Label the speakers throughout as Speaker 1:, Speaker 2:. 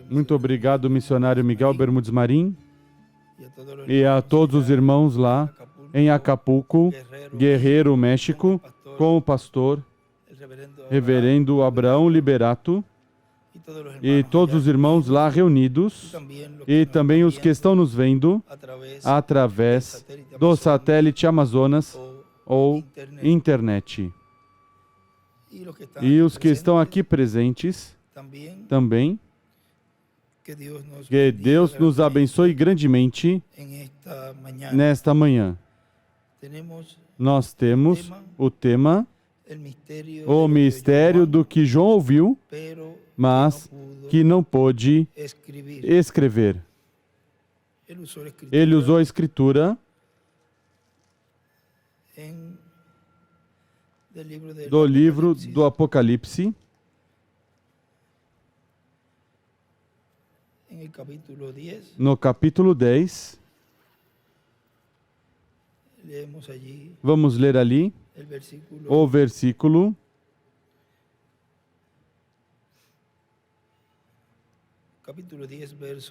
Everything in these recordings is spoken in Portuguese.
Speaker 1: Muito obrigado, missionário Miguel Bermudes Marim, e a todos os irmãos lá em Acapulco, Guerreiro, México, com o pastor Reverendo Abraão Liberato, e todos os irmãos lá reunidos, e também os que estão nos vendo através do satélite Amazonas ou internet. E os que estão aqui presentes também, que Deus nos abençoe grandemente nesta manhã. Nós temos o tema, o mistério do que João ouviu, mas que não pôde escrever. Ele usou a escritura do livro do Apocalipse, no capítulo 10. Vamos ler ali o versículo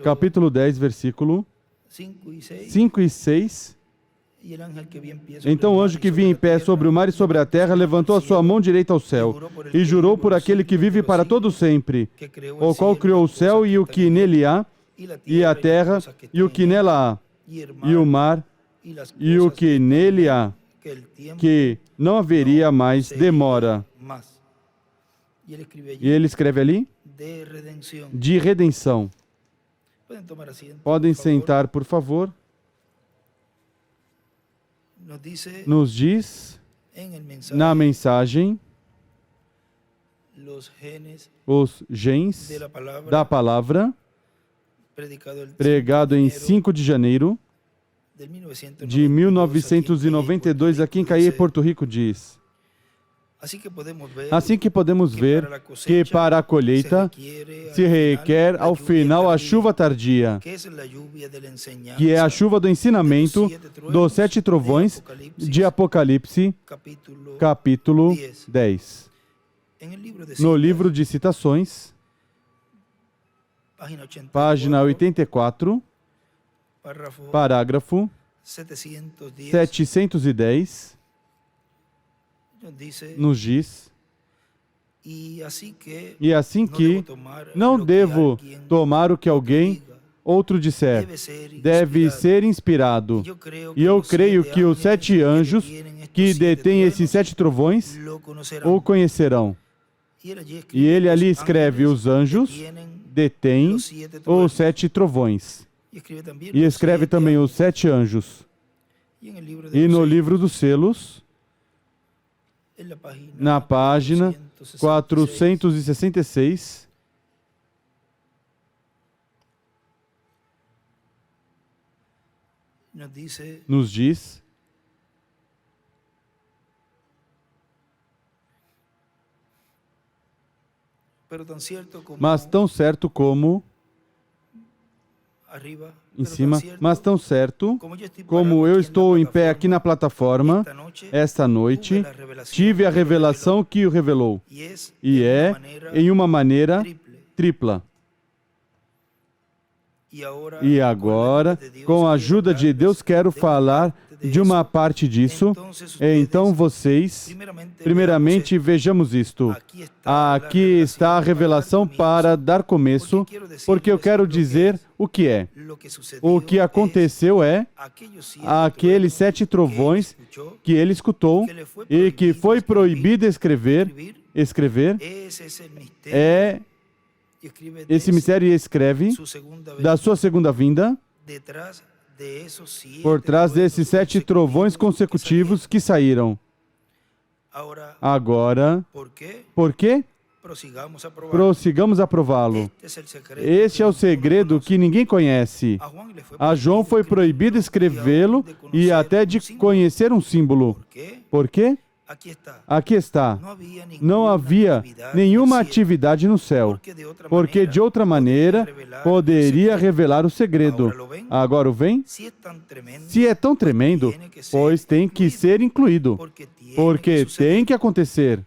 Speaker 1: capítulo 10, versículo 5 e 6. Então o anjo que vinha em pé sobre o mar e sobre a terra levantou a sua mão direita ao céu e jurou por aquele que vive para todo sempre, o qual criou o céu e o que nele há, e a terra e o que nela há, e o mar e o que nele há, que não haveria mais demora. E ele escreve ali, de redenção. Podem sentar, por favor. Nos diz, na mensagem, os genes da palavra, pregado em 5 de janeiro de 1992, aqui em Caí, Porto Rico, diz: assim que podemos ver que para a colheita se requer ao final a chuva tardia, que é a chuva do ensinamento dos 7 trovões de Apocalipse, capítulo 10. No livro de citações, página 84, parágrafo 710, nos diz: e assim que não devo tomar o que alguém outro disser, deve ser inspirado. E eu creio que os 7 anjos que detêm esses 7 trovões o conhecerão. E ele ali escreve: os anjos detêm os 7 trovões. E escreve também os 7 anjos. E no livro dos selos, na página 466, nos diz: mas tão certo como em cima, mas tão certo como eu estou em pé aqui na plataforma, esta noite, tive a revelação que o revelou, e é em uma maneira tripla. E agora, com a ajuda de Deus, quero falar de uma parte disso. Então vocês, primeiramente, vejamos isto. Aqui está a revelação para dar começo, porque eu quero dizer o que é. O que aconteceu é aqueles 7 trovões que ele escutou e que foi proibido escrever, é esse mistério, e escreve da sua segunda vinda por trás desses 7 trovões consecutivos que saíram. Agora, por quê? Prossigamos a prová-lo. Este é o segredo que ninguém conhece. A João foi proibido escrevê-lo e até de conhecer um símbolo. Por quê? Aqui está. Não havia nenhuma atividade no céu, porque de outra maneira poderia revelar o segredo. Agora o vem? Se é tão tremendo, pois tem que ser incluído, porque tem que acontecer.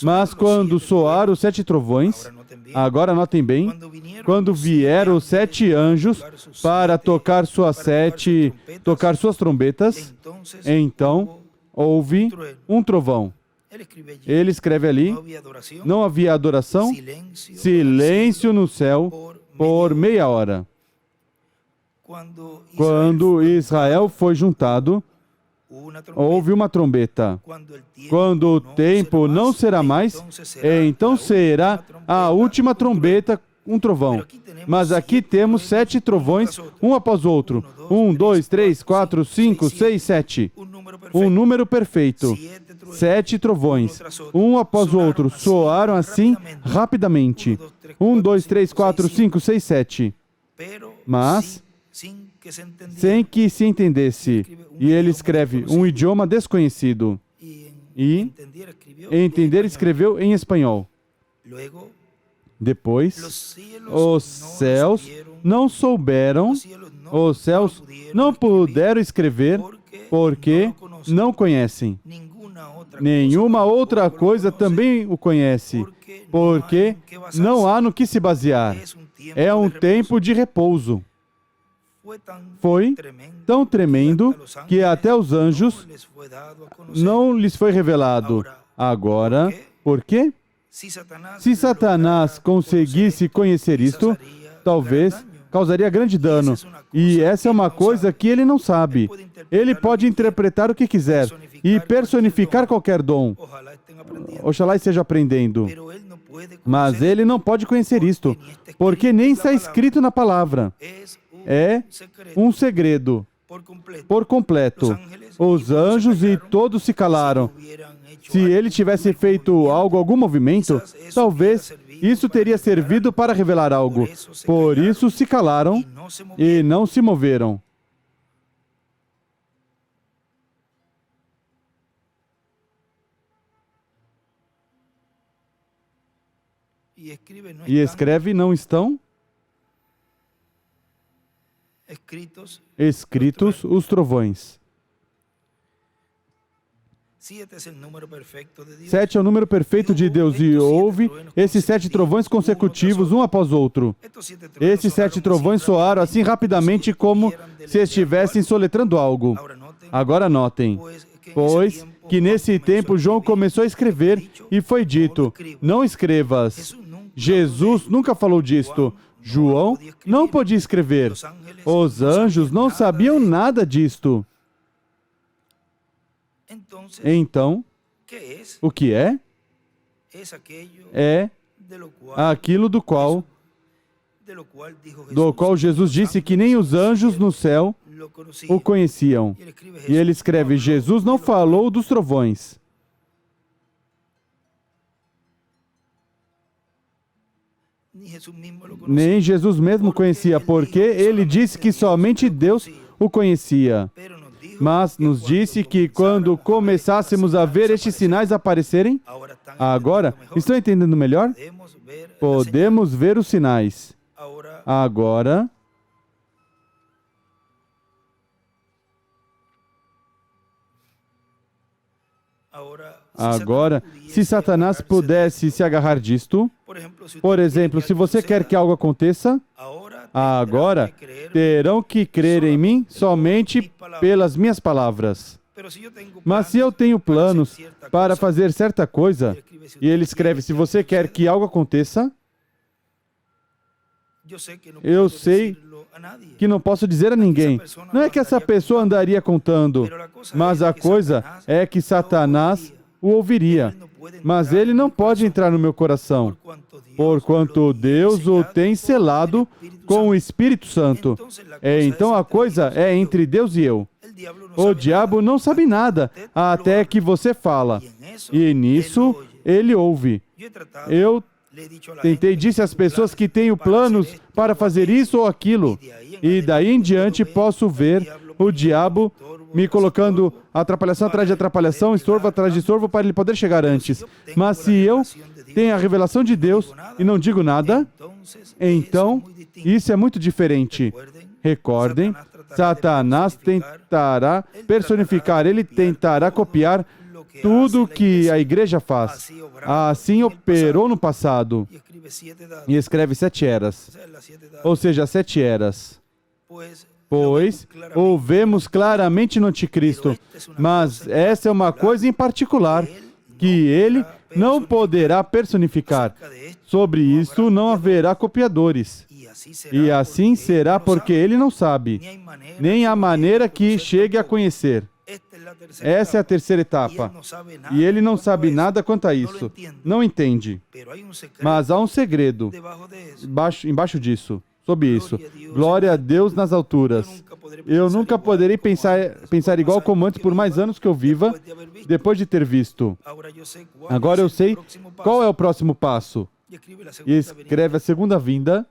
Speaker 1: Mas quando soar os 7 trovões, Agora notem bem, quando vieram os 7 anjos para tocar suas trombetas, então houve um trovão. Ele escreve ali, não havia adoração, silêncio no céu por meia hora. Quando Israel foi juntado, houve uma trombeta. Quando o tempo não será mais, então será a última trombeta, um trovão. Mas aqui temos 7 trovões, um após o outro. 1, 2, 3, 4, 5, 6, 7. Um número perfeito. 7 trovões, um após o outro, soaram assim rapidamente. 1, 2, 3, 4, 5, 6, 7. Mas sem que se entendesse. E ele escreve um idioma desconhecido. E entender escreveu em espanhol. Depois, os céus não souberam, os céus não puderam escrever porque não conhecem. Nenhuma outra coisa também o conhece, porque não há no que se basear. É um tempo de repouso. Foi tão tremendo que até os anjos não lhes foi revelado. Agora, por quê? Se Satanás conseguisse conhecer isto, talvez causaria grande dano. E essa é uma coisa que ele não sabe. Ele pode interpretar o que quiser e personificar qualquer dom. Oxalá esteja aprendendo. Mas ele não pode conhecer isto, porque nem está escrito na palavra. É um segredo por completo. Os anjos e todos se calaram. Se ele tivesse feito algum movimento, talvez isso teria servido para revelar algo. Por isso se calaram e não se moveram. E escreve, não estão escritos os trovões. 7 é o número perfeito de Deus e houve esses 7 trovões consecutivos, um após o outro. Esses 7 trovões soaram assim rapidamente como se estivessem soletrando algo. Agora notem, pois que nesse tempo João começou a escrever e foi dito, não escrevas. Jesus nunca falou disto. João não podia escrever. Os anjos não sabiam nada disto. Então, o que é? É aquilo do qual Jesus disse que nem os anjos no céu o conheciam. E ele escreve, Jesus não falou dos trovões. Nem Jesus mesmo conhecia, porque ele disse que somente Deus o conhecia. Mas nos disse que quando começássemos a ver estes sinais aparecerem, agora, estão entendendo melhor? Podemos ver os sinais. Agora, se Satanás pudesse se agarrar disto, por exemplo, se você quer que algo aconteça, agora terão que crer em mim somente pelas minhas palavras. Mas se eu tenho planos para fazer certa coisa, e ele escreve, se você quer que algo aconteça, eu sei que não posso dizer a ninguém. Não é que essa pessoa andaria contando, mas a coisa é que Satanás o ouviria. Mas ele não pode entrar no meu coração, porquanto Deus o tem selado com o Espírito Santo. Então a coisa é entre Deus e eu. O diabo não sabe nada até que você fala. E nisso ele ouve. Eu disse às pessoas que tenho planos para fazer isso ou aquilo. E daí em diante posso ver o diabo me colocando atrapalhação atrás de atrapalhação, estorvo atrás de estorvo, para ele poder chegar antes. Mas se eu tenho a revelação de Deus e não digo nada, então isso é muito diferente. Recordem, Satanás tentará personificar, ele tentará copiar tudo que a igreja faz. Assim operou no passado. E escreve 7 eras. Ou seja, 7 eras. Pois o vemos claramente no Anticristo. Mas essa é uma coisa em particular, que ele não poderá personificar. Sobre isso não haverá copiadores. E assim será porque ele não sabe, nem a maneira que chegue a conhecer. Essa é a terceira etapa. E ele não sabe nada quanto a isso. Não entende. Mas há um segredo embaixo disso, sobre isso. Glória a Deus nas alturas. Eu nunca poderei pensar igual como antes por mais anos que eu viva, depois de ter visto. Agora eu sei qual é o próximo passo. E escreve a segunda vinda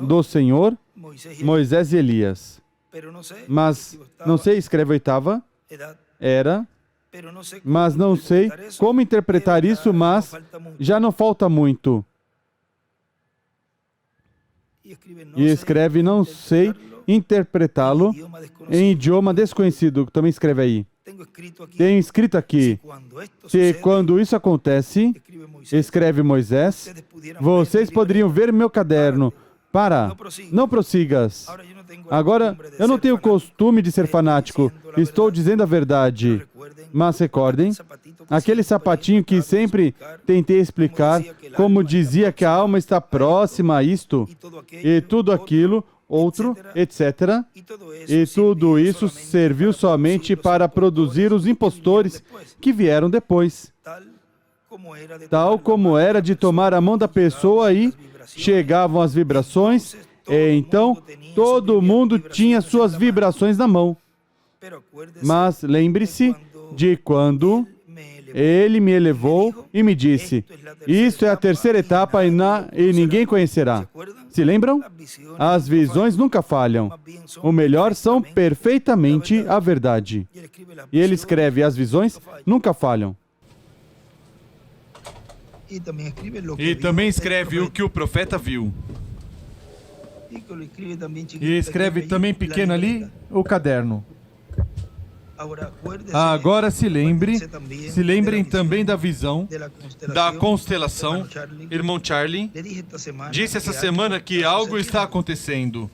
Speaker 1: do Senhor, Moisés e Elias. Mas não sei, escreve a oitava, era, mas não sei como interpretar isso, mas já não falta muito. E escreve, não sei interpretá-lo em idioma desconhecido. Também escreve aí. Tenho escrito aqui, se quando isso acontece, escreve Moisés, vocês poderiam ver meu caderno. Para, não prossigas. Agora, eu não tenho costume de ser fanático, estou dizendo a verdade. Mas recordem, aquele sapatinho que sempre tentei explicar, como dizia que a alma está próxima a isto, e tudo aquilo, outro, etc. E tudo isso serviu somente para produzir os impostores que vieram depois. Tal como era de tomar a mão da pessoa e chegavam as vibrações, e então todo mundo tinha suas vibrações na mão. Mas lembre-se de quando ele me elevou e me disse, isto é a terceira etapa e ninguém conhecerá. Se lembram? As visões nunca falham. O melhor são perfeitamente a verdade. E ele escreve, as visões nunca falham. E também escreve o que o profeta viu. E escreve também pequeno ali o caderno. Agora se lembrem também da visão da constelação. Irmão Charlie disse essa semana que algo está acontecendo.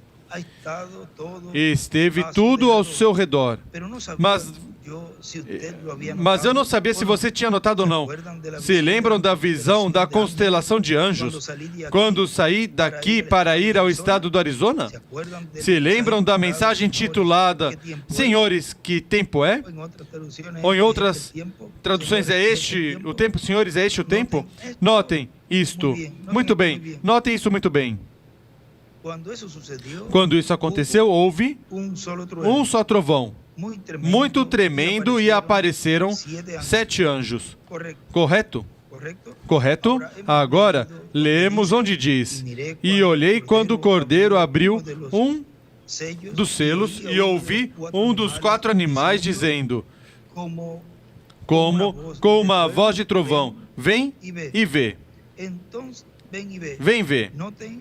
Speaker 1: Esteve tudo ao seu redor. Mas eu não sabia se você tinha notado ou não. Se lembram da visão da constelação de anjos, quando saí daqui para ir ao estado do Arizona? Se lembram da mensagem titulada Senhores, que tempo é? Ou em outras traduções, é este o tempo? Senhores, é este o tempo? Notem isto. Muito bem. Notem isso muito bem. Quando isso aconteceu, houve um só trovão, muito tremendo, e apareceram 7 anjos. Correto? Correto? Agora, lemos onde diz, e olhei quando o Cordeiro abriu um dos selos e ouvi um dos 4 animais dizendo, com uma voz de trovão, vem e vê. Vem ver.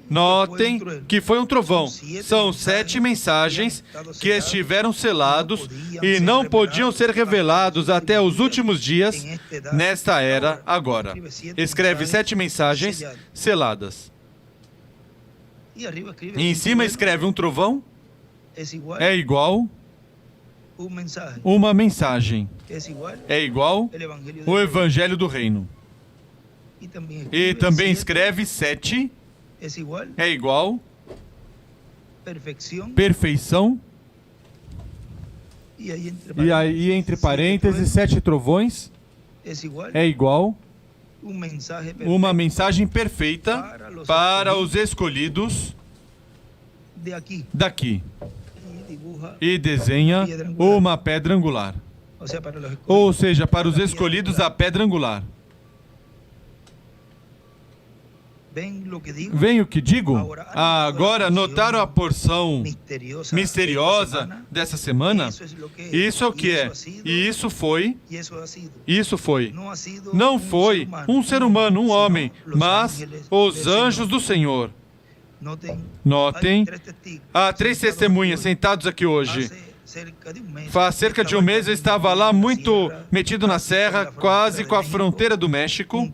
Speaker 1: Notem que foi um trovão. São 7 mensagens que estiveram selados e não podiam ser revelados até os últimos dias nesta era agora. Escreve 7 mensagens seladas. E em cima escreve um trovão. É igual uma mensagem. É igual o Evangelho do Reino. E também escreve 7, é igual perfeição, e aí entre parênteses 7 trovões, é igual uma mensagem perfeita para os escolhidos daqui. E desenha uma pedra angular. Ou seja, para os escolhidos a pedra angular. Vem o que digo? Agora, notaram a porção misteriosa dessa semana? Isso é o que é. E isso foi. Não foi um ser humano, um homem, mas os anjos do Senhor. Notem, há 3 testemunhas sentados aqui hoje.
Speaker 2: Faz cerca de um mês eu estava lá muito metido na serra, quase com a fronteira do México,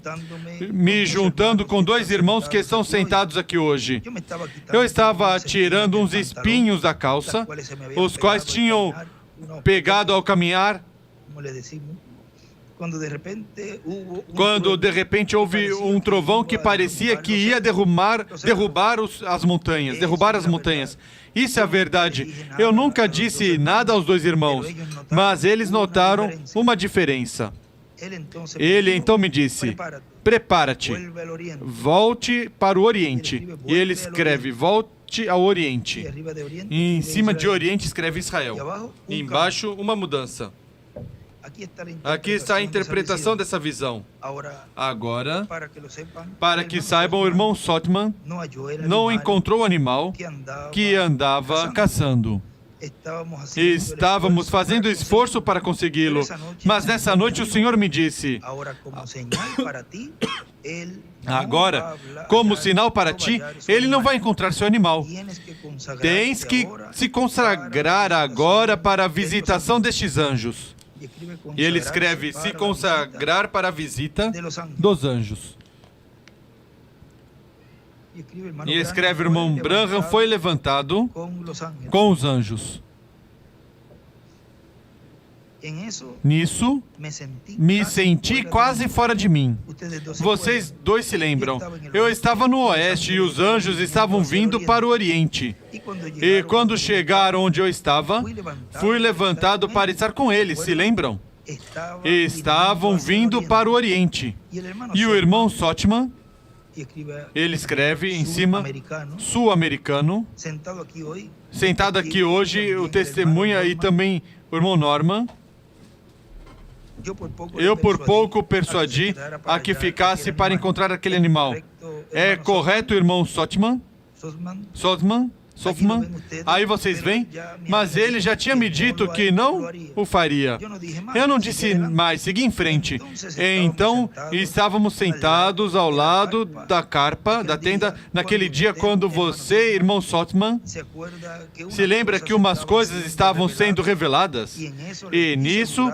Speaker 2: me juntando com dois irmãos que estão sentados aqui hoje. Eu estava tirando uns espinhos da calça, os quais tinham pegado ao caminhar, quando de repente houve um trovão que parecia que ia derrubar as montanhas. Isso é a verdade. Eu nunca disse nada aos dois irmãos, mas eles notaram uma diferença. Ele então me disse: prepara-te, volte para o Oriente. E ele escreve: volte ao Oriente. E em cima de Oriente escreve Israel. E embaixo uma mudança. Aqui está a interpretação dessa visão. Agora, para que saibam, o irmão Sotman não encontrou o animal que andava caçando. Estávamos fazendo esforço para consegui-lo, mas nessa noite o Senhor me disse: agora, como sinal para ti, ele não vai encontrar seu animal. Tens que se consagrar agora para a visitação destes anjos. E ele escreve: se consagrar para a visita dos anjos. E escreve: o irmão Branham foi levantado com os anjos. Nisso, me senti quase fora de mim. Vocês dois se lembram. Eu estava no oeste e os anjos estavam vindo para o oriente. E quando chegaram onde eu estava, fui levantado para estar com eles, se lembram? Estavam vindo para o oriente. E o irmão Sotman, ele escreve em cima, sul-americano, sentado aqui hoje, o testemunha, e também o irmão Norman. Eu por pouco persuadi a que ficasse para encontrar aquele animal. É correto, irmão Sotman? Sofman? Aí vocês veem, mas ele já tinha me dito que não o faria. Eu não disse mais, segui em frente. Então, estávamos sentados ao lado da carpa, da tenda, naquele dia quando você, irmão Sotman, se lembra que umas coisas estavam sendo reveladas? E nisso,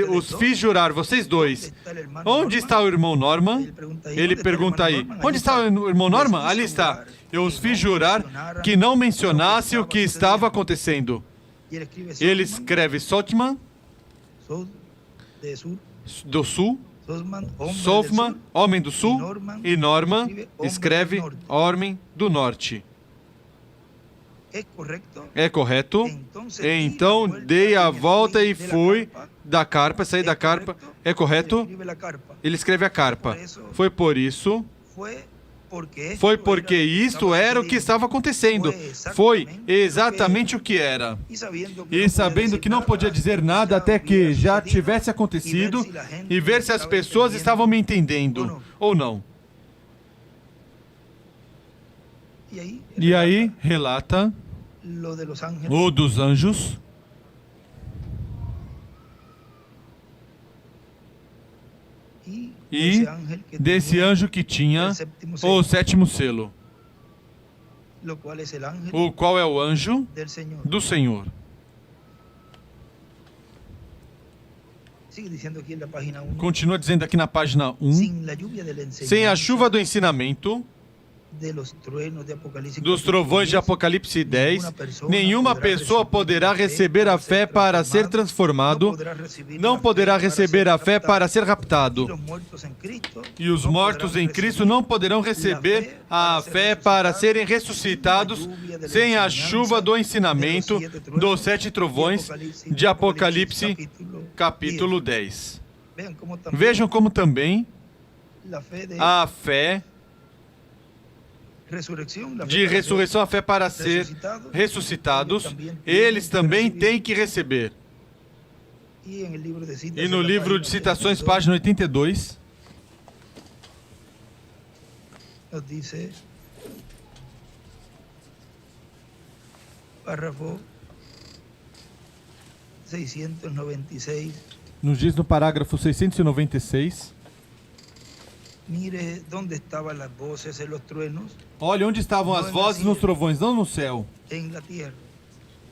Speaker 2: os fiz jurar, vocês dois. Onde está o irmão Norman? Ele pergunta aí. Onde está o irmão Norman? Ali está. Eu os fiz jurar que não mencionasse o que estava acontecendo. Ele escreve Sotman, do sul, Sofman, homem do sul, e Norman escreve homem do norte. É correto? Então dei a volta e fui da carpa, saí da carpa. É correto? Ele escreve a carpa. Foi por isso... Foi porque isto era o que estava acontecendo. Foi exatamente o que era. E sabendo que não podia dizer nada até que já tivesse acontecido e ver se as pessoas estavam me entendendo ou não. E aí relata o dos anjos. E desse anjo que tinha o sétimo selo, o qual é o anjo do Senhor. Continua dizendo aqui na página 1, sem a chuva do ensinamento, dos trovões de Apocalipse 10, nenhuma pessoa poderá receber a fé para ser transformado, não poderá receber a fé para ser raptado. E os mortos em Cristo não poderão receber a fé para serem ressuscitados sem a chuva do ensinamento dos 7 trovões de Apocalipse, capítulo 10. Vejam como também a fé de ressurreição, a fé para ser ressuscitados, eles também têm que receber. E no livro de citações, página 82,
Speaker 3: párrafo 696,
Speaker 1: nos diz no parágrafo 696,
Speaker 3: mire onde estavam as vozes e os truenos.
Speaker 1: Olha onde estavam as vozes nos trovões, não no céu.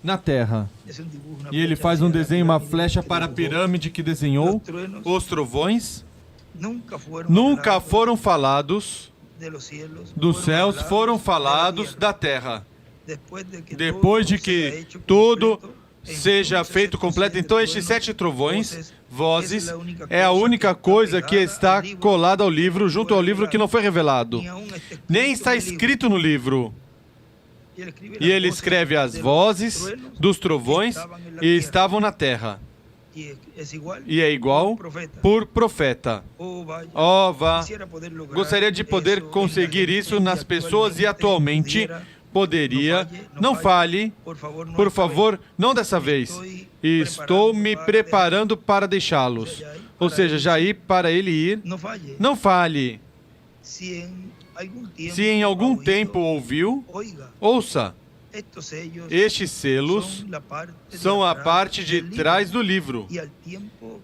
Speaker 1: na terra.
Speaker 3: Hace un dibujo, una
Speaker 1: E ele
Speaker 3: flecha
Speaker 1: faz um
Speaker 3: hacia la
Speaker 1: desenho, uma
Speaker 3: pirámide
Speaker 1: flecha
Speaker 3: que
Speaker 1: para a
Speaker 3: dibujó.
Speaker 1: pirâmide que desenhou.
Speaker 3: Los truenos
Speaker 2: Os trovões
Speaker 3: nunca
Speaker 2: nunca foram falados
Speaker 3: de los cielos,
Speaker 2: dos
Speaker 3: fueron
Speaker 2: céus,
Speaker 3: hablados
Speaker 2: foram
Speaker 3: de la
Speaker 2: falados
Speaker 3: tierra.
Speaker 2: da terra.
Speaker 3: Depois de que tudo
Speaker 2: Seja feito completo. Então, estes 7 trovões, vozes, é a única coisa que está colada ao livro, junto ao livro que não foi revelado. Nem está escrito no livro. E ele escreve as vozes dos trovões e estavam na terra. E é igual por profeta. Oh, vá. Gostaria de poder conseguir isso nas pessoas e atualmente poderia. Não fale, por favor, não dessa vez. Estou me preparando para deixá-los. Ou seja, já ir para ele ir. Não fale. Se em algum tempo ouviu, ouça. Estes selos são a parte de trás do livro.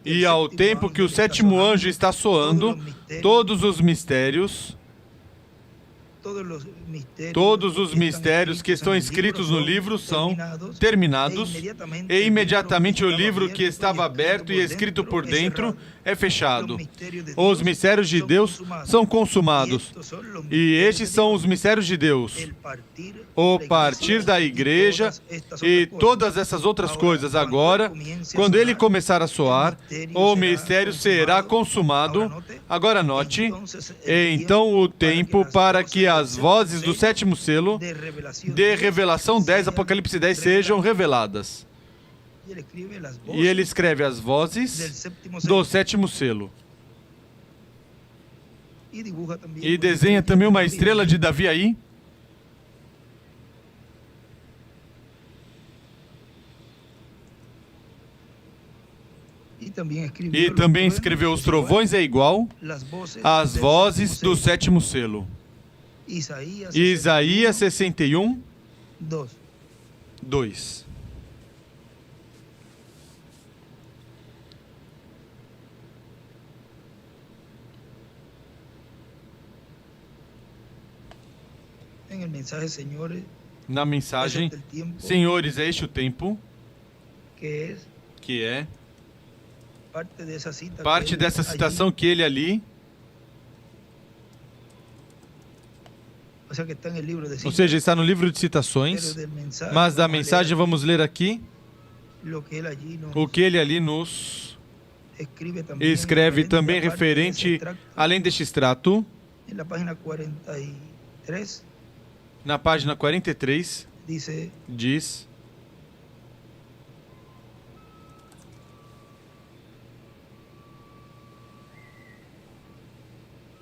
Speaker 2: E ao tempo que o 7º anjo está soando, todos os mistérios que estão escritos no livro são terminados, e imediatamente o livro que estava aberto e escrito por dentro é fechado. Os mistérios de Deus são consumados. E estes são os mistérios de Deus. O partir da igreja e todas essas outras coisas. Agora, quando ele começar a soar, o mistério será consumado. Agora note, então o tempo para que as vozes do 7º selo de Revelação 10, Apocalipse 10 sejam reveladas. E ele escreve as vozes do 7º selo. E desenha também uma estrela de Davi aí. E também escreveu os trovões é igual às vozes do 7º selo. Isaías 61, 2. Na mensagem, senhores, é este o tempo, que é parte dessa citação que ele ali, ou seja, está no livro de citações, mas da mensagem vamos ler aqui o que ele ali nos escreve também referente, além deste extrato, na página 43, diz: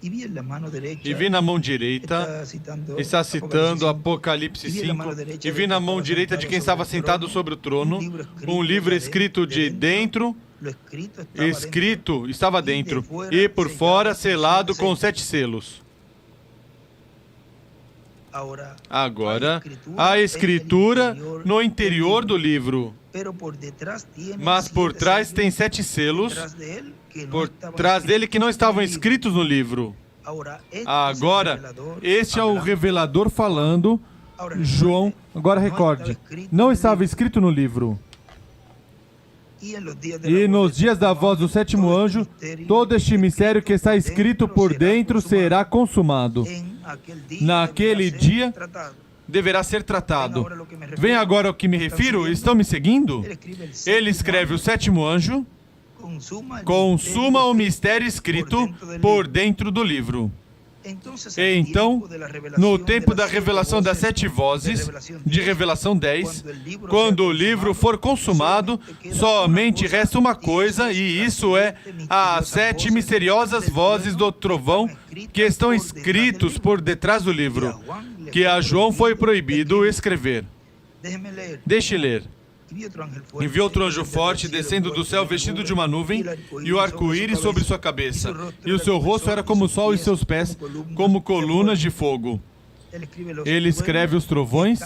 Speaker 2: e vi na mão direita, está citando Apocalipse 5, e vi na mão direita de quem estava sentado sobre o trono, um livro escrito de dentro, estava dentro, e por fora selado com 7 selos. Agora, a escritura no interior do livro, mas por trás tem 7 selos, por trás dele que não estavam escritos no livro. Agora, este é o revelador falando. João, agora recorde, não estava escrito no livro. E nos dias da voz do 7º anjo, todo este mistério que está escrito por dentro será consumado. Naquele dia, deverá ser tratado. Vem agora ao que me refiro, estão me seguindo? Ele escreve o 7º anjo, consuma o mistério escrito por dentro do livro. Então, no tempo da revelação das 7 vozes, de Revelação 10, quando o livro for consumado, somente resta uma coisa, e isso é as 7 misteriosas vozes do trovão que estão escritos por detrás do livro, que a João foi proibido escrever. Deixe ler. E vi outro anjo forte descendo do céu vestido de uma nuvem e o arco-íris sobre sua cabeça. E o seu rosto era como o sol e seus pés como colunas de fogo. Ele escreve os trovões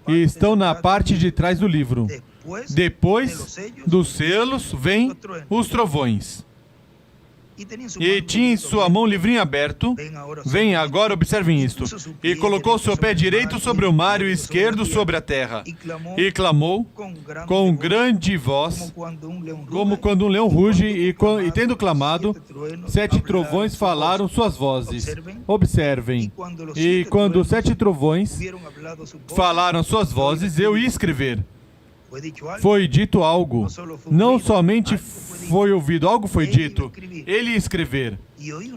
Speaker 2: e estão na parte de trás do livro. Depois dos selos vêm os trovões. e tinha em sua mão o livrinho aberto. Vem agora, observem isto. E colocou seu pé direito sobre o mar e o esquerdo sobre a terra. E clamou com grande voz, como quando um leão ruge, e tendo clamado, 7 trovões falaram suas vozes. Observem. E quando 7 trovões falaram suas vozes, eu ia escrever. Foi dito algo. Não somente foi ouvido, algo foi dito. Ele ia escrever.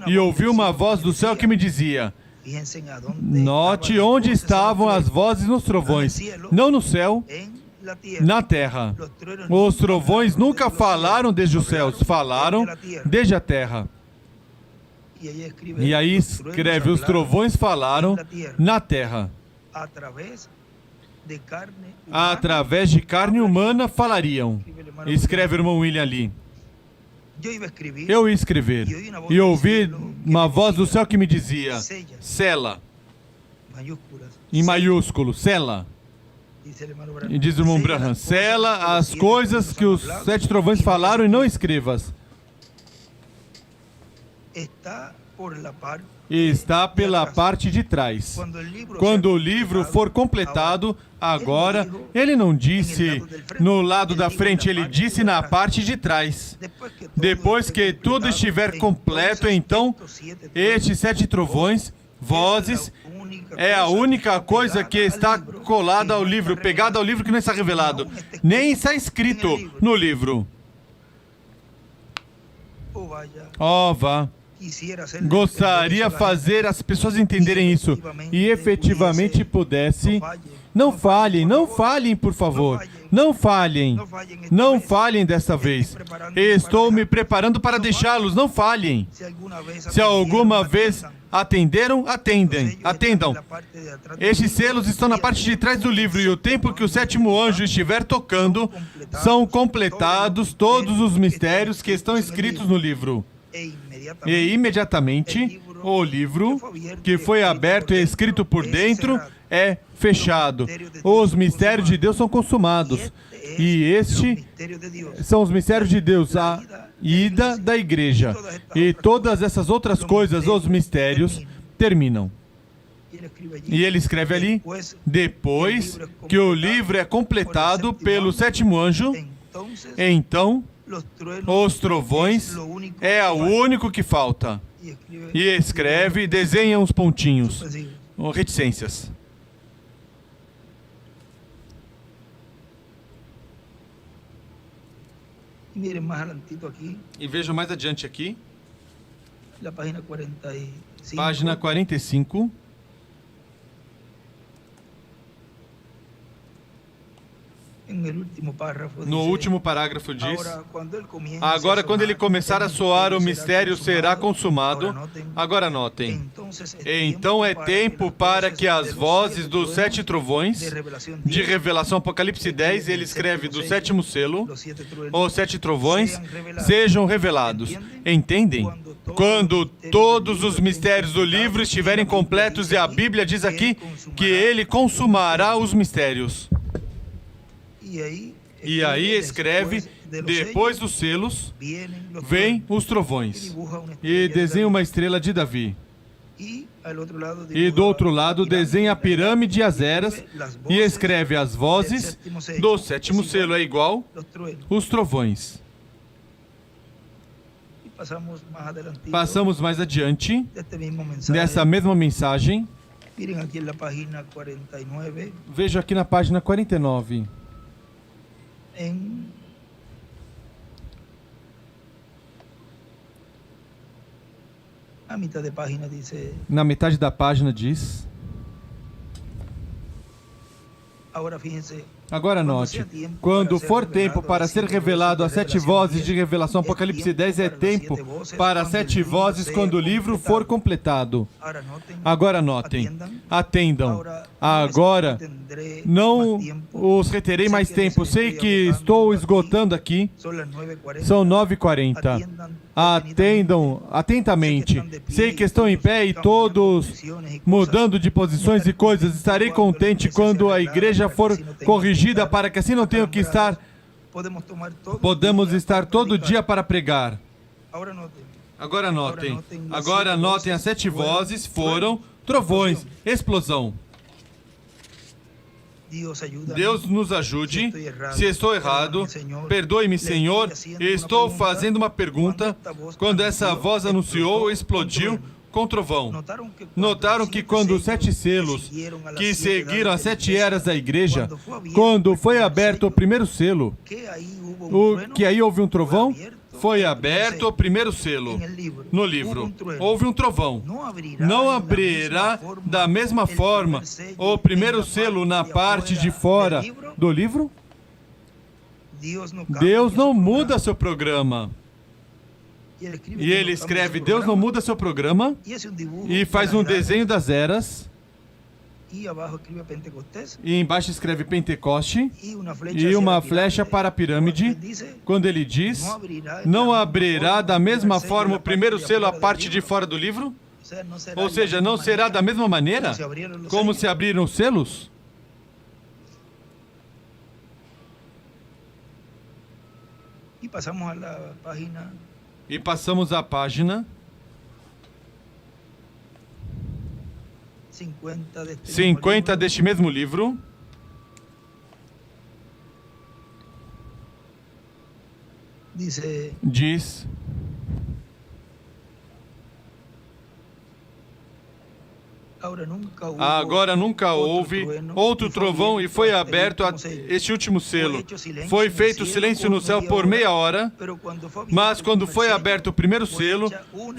Speaker 2: E ouvi uma voz do céu que me dizia: note onde estavam as vozes nos trovões. Não no céu, na terra. Os trovões nunca falaram desde os céus, falaram desde a terra. E aí escreve: os trovões falaram na terra. Através de carne humana falariam. Escreve o irmão William ali. Eu ia escrever. E ouvi uma voz do céu que me dizia: sela. Em maiúsculo, sela. E diz o irmão Branham: sela as coisas que os 7 trovões falaram e não escrevas. E está pela parte de trás. Quando o livro for completado, agora, ele não disse no lado da frente, ele disse na parte de trás. Depois que tudo estiver completo, então, estes 7 trovões, vozes, é a única coisa que está colada ao livro, pegada ao livro que não está revelado. Nem está escrito no livro. Oh, vá. Gostaria de fazer as pessoas entenderem isso e efetivamente pudesse. Não falhem, não falhem, por favor. Não falhem. Não falhem desta vez. Estou me preparando para deixá-los. Não falhem. Se alguma vez atenderam, atendam. Estes selos estão na parte de trás do livro e o tempo que o 7º anjo estiver tocando, são completados todos os mistérios que estão escritos no livro. E imediatamente o livro que foi aberto e escrito por dentro é fechado. Os mistérios de Deus são consumados. E este são os mistérios de Deus, a ida da igreja. E todas essas outras coisas, os mistérios, terminam. E ele escreve ali: depois que o livro é completado pelo 7º anjo, então os trovões é o único que falta. E escreve, desenha uns pontinhos, reticências. E veja mais adiante aqui, página 45. No último parágrafo diz: agora, quando ele começar a soar, o mistério será consumado. Agora notem. Então é tempo para que as vozes dos 7 trovões, de Revelação Apocalipse 10, ele escreve do 7º selo, os 7 trovões, sejam revelados. Entendem? Quando todos os mistérios do livro estiverem completos, e a Bíblia diz aqui que ele consumará os mistérios. E aí escreve: depois dos selos, vem os trovões. E desenha uma estrela de Davi. E do outro lado desenha a pirâmide e as eras. E escreve as vozes do 7º selo, é igual os trovões. Passamos mais adiante dessa mesma mensagem. Veja aqui na página 49. Na metade da página diz: agora note, quando for tempo para ser revelado as 7 vozes de Revelação Apocalipse 10, é tempo para as 7 vozes quando o livro for completado. Agora notem, atendam. Agora não os reterei mais tempo. Sei que estou esgotando aqui. São 9h40. Atendam atentamente. Sei que estão em pé e todos mudando de posições e coisas. Estarei contente quando a igreja for corrigida, para que assim não tenham que estar... Podemos estar todo dia para pregar. Agora anotem, as 7 vozes foram trovões, explosão. Deus nos ajude. Se estou errado, perdoe-me, Senhor. Estou fazendo uma pergunta. Quando essa voz anunciou, explodiu com trovão. Notaram que quando os 7 selos que seguiram as 7 eras da igreja, quando foi aberto o primeiro selo, que aí houve um trovão? Foi aberto o primeiro selo. No livro, houve um trovão. Não abrirá da mesma forma o primeiro selo na parte de fora do livro? Deus não muda seu programa. E ele escreve, Deus não muda seu programa, e faz um desenho das eras, e embaixo escreve Pentecoste, e uma flecha para a pirâmide, quando ele diz, não abrirá da mesma forma o primeiro selo a parte de fora do livro? Ou seja, não será da mesma maneira como se abriram os selos? E passamos à página 50 deste mesmo livro. Diz: agora nunca houve outro trovão e foi aberto este último selo. Foi feito silêncio no céu por meia hora, mas quando foi aberto o primeiro selo,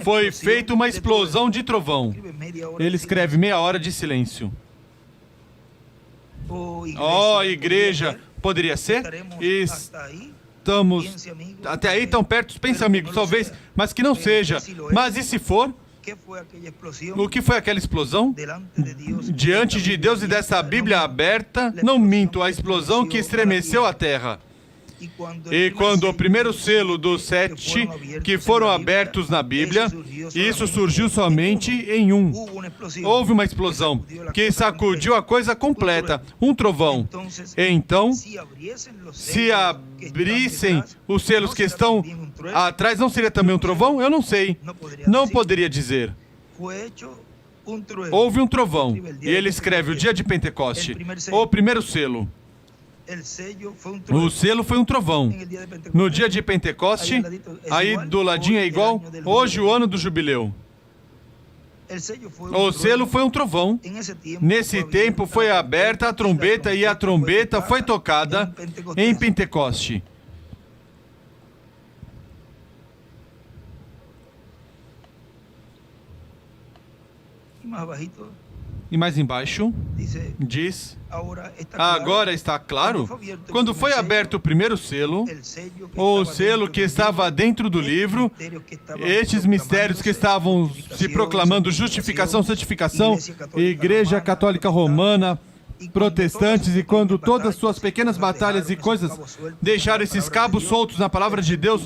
Speaker 2: foi feita uma explosão de trovão. Ele escreve meia hora de silêncio. Oh, igreja, poderia ser? Estamos até aí tão perto, pensa amigos, talvez, mas que não seja. Mas e se for? O que foi aquela explosão? Diante de Deus e dessa Bíblia aberta, não minto, a explosão que estremeceu a terra. E quando o primeiro selo dos 7 que foram abertos na Bíblia, isso surgiu somente em um. Houve uma explosão que sacudiu a coisa completa, um trovão. Então, se abrissem os selos que estão atrás, não seria também um trovão? Eu não sei. Não poderia dizer. Houve um trovão. E ele escreve o dia de Pentecoste, o primeiro selo. O selo foi um trovão. No dia de Pentecoste, aí do ladinho é igual, hoje o ano do jubileu. O selo foi um trovão. Nesse tempo foi aberta a trombeta e a trombeta foi tocada em Pentecoste. E mais embaixo, diz, agora está claro, quando foi aberto o primeiro selo, o selo que estava dentro do livro, estes mistérios que estavam se proclamando justificação, santificação, Igreja Católica Romana, protestantes, e quando todas as suas pequenas batalhas e coisas deixaram esses cabos soltos na palavra de Deus,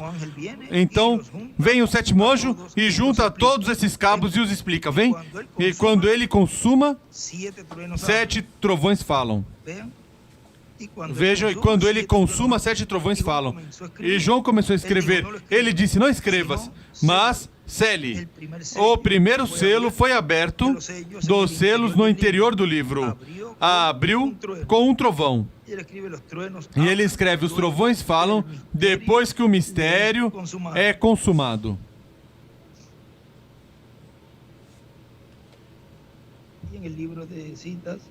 Speaker 2: então vem o 7º anjo e junta todos esses cabos e os explica, vem? E quando ele consuma, 7 trovões falam. Vejam, e quando ele consuma, 7 trovões falam. E João começou a escrever. Ele disse, não escrevas, mas cele. O primeiro selo foi aberto dos selos no interior do livro. Abriu com um trovão. E ele escreve, os trovões falam depois que o mistério é consumado.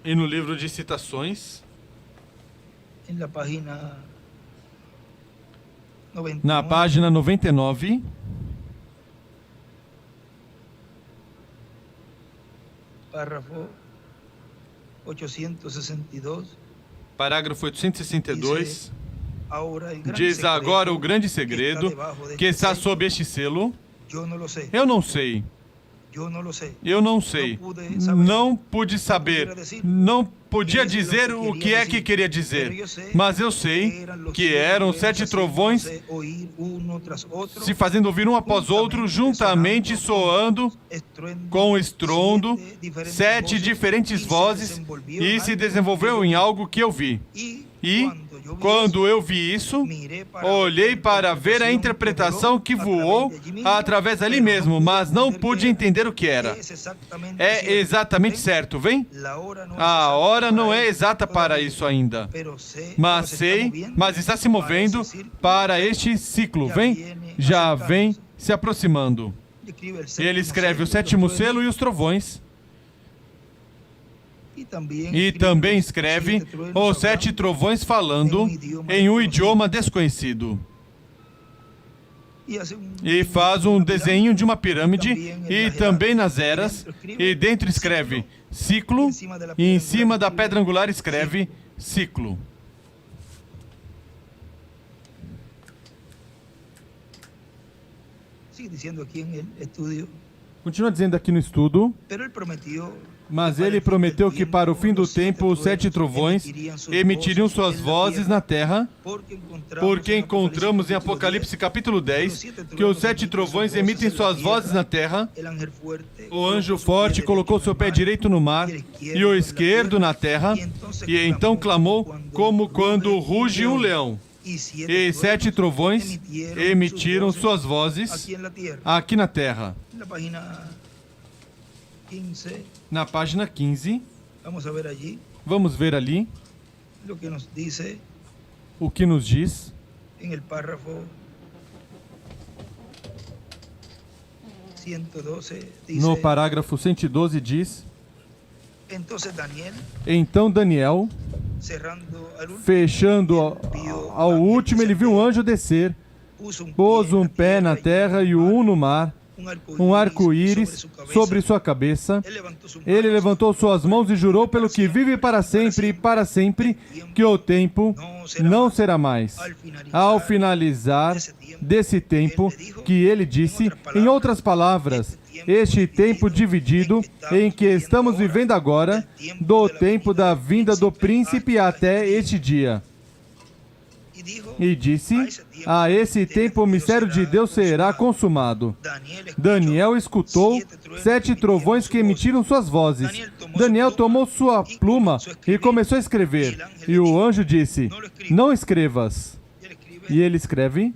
Speaker 2: E no livro de citações, na página 99, parágrafo 862, diz agora o grande segredo que está sob este selo. Eu não sei. Eu não sei. Não pude saber. Não podia dizer o que é que queria dizer. Mas eu sei que eram 7 trovões se fazendo ouvir um após outro, juntamente soando com estrondo, 7 diferentes vozes, e se desenvolveu em algo que eu vi. E Quando eu vi isso, olhei para ver a interpretação que voou através dali mesmo, mas não pude entender o que era. É exatamente certo, vem? A hora não é exata para isso ainda. Mas sei, mas está se movendo para este ciclo, vem? Já vem se aproximando. Ele escreve o sétimo selo e os trovões. E também escreve os 7 trovões falando em um idioma desconhecido. E faz um desenho de uma pirâmide e também nas eras. E dentro escreve ciclo e em cima da pedra angular escreve ciclo. Continua dizendo aqui no estudo. Mas ele prometeu que para o fim do tempo os 7 trovões emitiriam suas vozes na terra, porque encontramos em Apocalipse capítulo 10 que os 7 trovões emitem suas vozes na terra. O anjo forte colocou seu pé direito no mar e o esquerdo na terra, e então clamou como quando ruge um leão. E 7 trovões emitiram suas vozes aqui na terra. Na página 15, vamos ver ali o que nos diz no parágrafo 112 diz: então Daniel, fechando ao último, ele viu um anjo descer, pôs um pé na terra e um no mar, um arco-íris sobre sua cabeça. Ele levantou suas mãos e jurou pelo que vive para sempre, que o tempo não será mais. Ao finalizar desse tempo, que ele disse, em outras palavras, este tempo dividido em que estamos vivendo agora, do tempo da vinda do príncipe até este dia. E disse, a esse tempo o mistério de Deus será consumado. Daniel escutou 7 trovões que emitiram suas vozes. Daniel tomou sua pluma e começou a escrever. E o anjo disse, não escrevas. E ele escreve,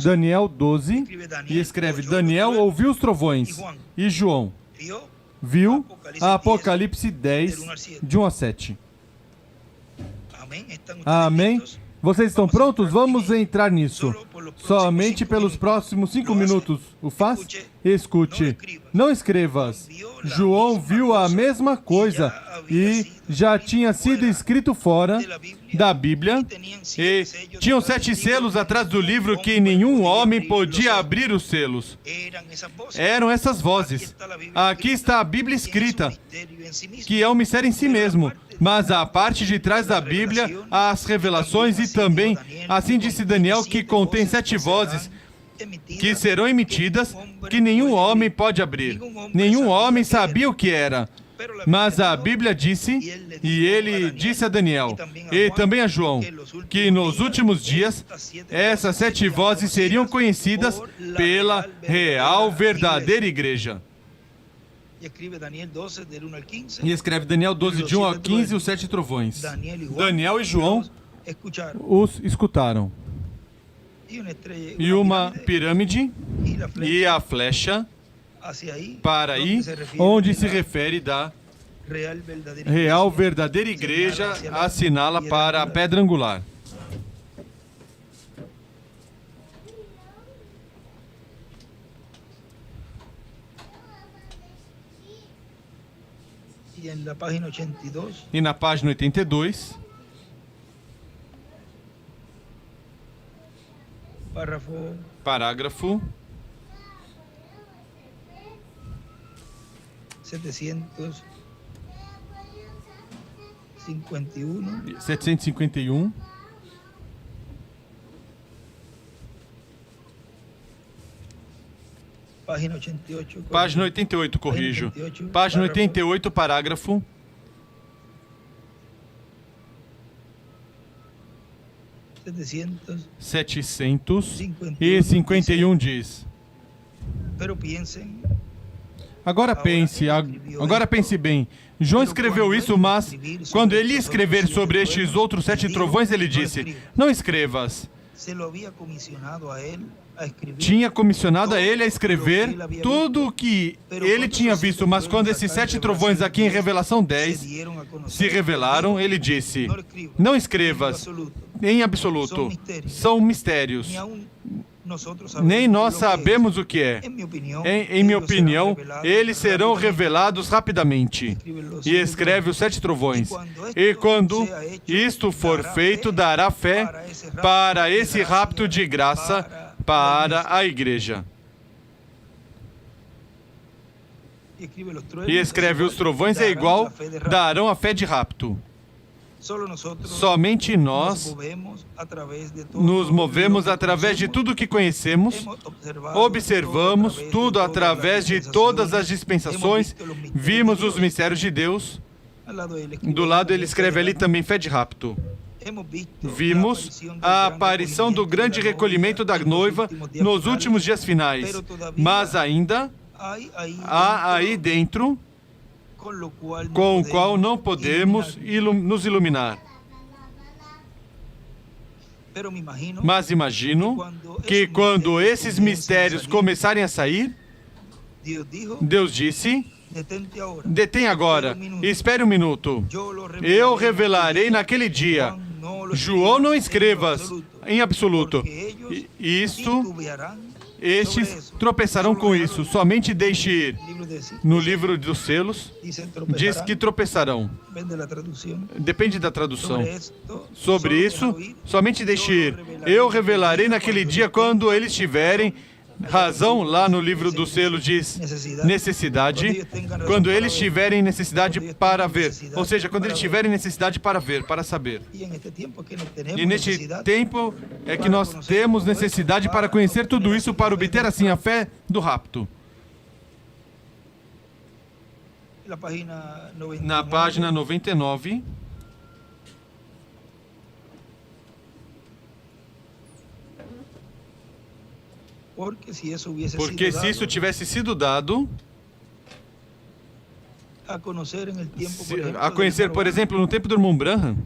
Speaker 2: Daniel 12, e escreve, Daniel ouviu os trovões. E João viu Apocalipse 10, de 1 a 7. Amém? Vocês estão prontos? Vamos entrar nisso. Somente pelos próximos 5 minutos. O faz? Escute. Não escrevas. João viu a mesma coisa e já tinha sido escrito fora da Bíblia. E tinham 7 selos atrás do livro que nenhum homem podia abrir os selos. Eram essas vozes. Aqui está a Bíblia escrita, que é um mistério em si mesmo. Mas a parte de trás da Bíblia, as revelações e também, assim disse Daniel, que contém 7 vozes que serão emitidas, que nenhum homem pode abrir. Nenhum homem sabia o que era. Mas a Bíblia disse, e ele disse a Daniel, e também a João, que nos últimos dias, essas 7 vozes seriam conhecidas pela real, verdadeira igreja. E escreve Daniel 12, de 1 a 15, os 7 trovões. Daniel e João os escutaram. E uma pirâmide e a flecha para aí, onde se refere da real, verdadeira igreja, assinala para a pedra angular. E na página 82, parágrafo 751. Página 88, corrijo. Página 88, parágrafo 751 diz: Agora pense bem. João escreveu isso, mas quando ele ia escrever sobre estes outros 7 trovões, ele disse, não escrevas. Tinha comissionado a ele a escrever tudo o que ele tinha visto, mas quando esses 7 trovões aqui em Revelação 10 se revelaram, ele disse, não escrevas em absoluto, são mistérios. Nem nós sabemos o que é. Em minha opinião, eles serão revelados rapidamente. E escreve os 7 trovões. E quando isto for feito, dará fé para esse rapto de graça para a igreja. E escreve os trovões é igual, darão a fé de rapto. Somente nós nos movemos através de tudo que conhecemos, observamos tudo através de todas as dispensações, vimos os mistérios de Deus. Do lado ele escreve ali também fé de rapto. Vimos a aparição do grande recolhimento da noiva nos últimos dias finais, mas ainda há aí dentro com o qual não podemos nos iluminar. Mas imagino que quando esses mistérios começarem a sair, Deus disse, detém agora, espere um minuto, eu revelarei naquele dia. João, não escrevas em absoluto. Estes tropeçarão com isso, somente deixe ir. No livro dos selos, diz que tropeçarão. Depende da tradução. Sobre isso, somente deixe ir. Eu revelarei naquele dia quando eles tiverem razão. Lá no livro do selo diz necessidade. Quando eles tiverem necessidade para ver. Ou seja, quando eles tiverem necessidade para ver, para saber. E neste tempo é que nós temos necessidade para conhecer tudo isso, para obter assim a fé do rapto. Na página 99... Porque se isso tivesse sido dado a conhecer, por exemplo, no tempo do irmão Branham,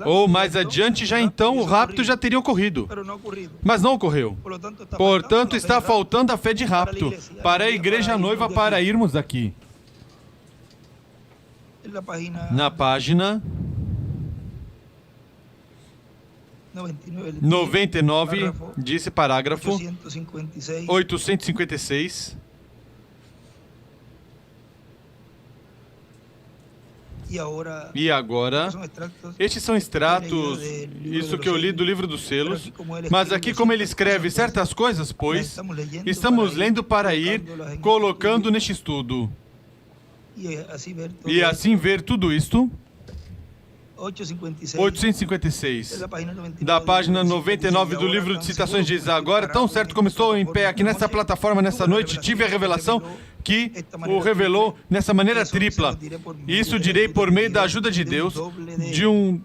Speaker 2: ou mais adiante, já então o rapto já teria ocorrido. Mas não ocorreu. Portanto, está faltando a fé de rapto para a igreja noiva para irmos daqui. Na página 99, disse parágrafo 856. E agora, estes são extratos, isso que eu li do livro dos selos, mas aqui como ele escreve certas coisas, pois, estamos lendo para ir colocando neste estudo. E assim ver tudo isto. 856, da página 99 do livro de citações, diz, agora, tão certo como estou em pé aqui nessa plataforma nessa noite, tive a revelação que o revelou nessa maneira tripla. Isso direi por meio da ajuda de Deus, de um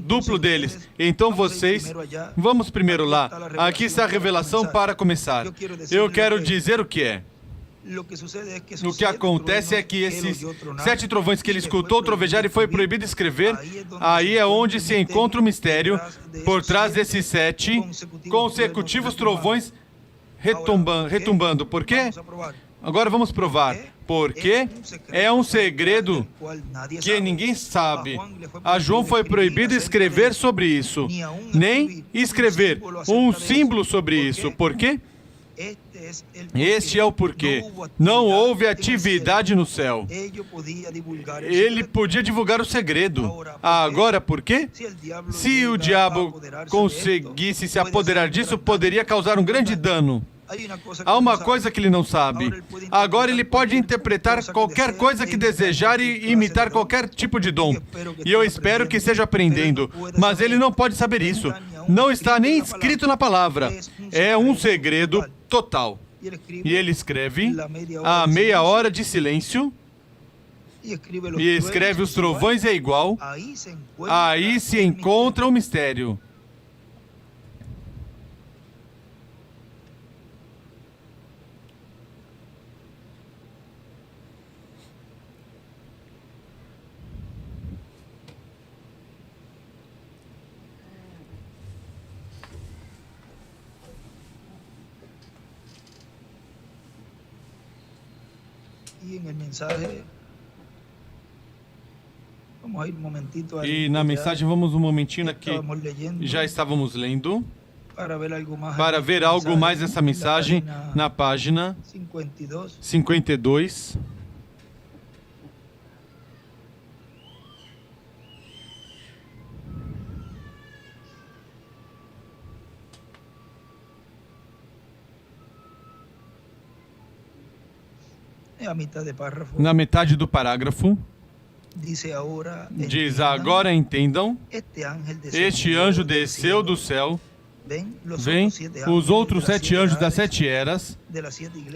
Speaker 2: duplo deles. Então vocês, vamos primeiro lá. Aqui está a revelação para começar. Eu quero dizer o que é. O que acontece é que esses 7 trovões que ele escutou trovejar e foi proibido escrever, aí é onde se encontra o mistério por trás desses 7 consecutivos trovões retumbando. Por quê? Agora vamos provar. Porque é um segredo que ninguém sabe. A João foi proibido escrever sobre isso, nem escrever um símbolo sobre isso. Por quê? Este é o porquê. Não houve atividade no céu. Ele podia divulgar o segredo. Agora, por quê? Se o diabo conseguisse se apoderar disso, poderia causar um grande dano. Há uma coisa que ele não sabe. Agora ele pode interpretar qualquer coisa que desejar e imitar qualquer tipo de dom. E eu espero que esteja aprendendo. Mas ele não pode saber isso. Não está nem escrito na palavra. É um segredo total. E ele escreve a meia hora de silêncio. E escreve os trovões é igual. Aí se encontra o mistério. E na mensagem, vamos um momentinho aqui, já estávamos lendo, para ver algo mais nessa mensagem na página 52. Na metade do parágrafo, diz: agora entendam, este anjo desceu do céu, vem, os outros 7 anjos das 7 eras,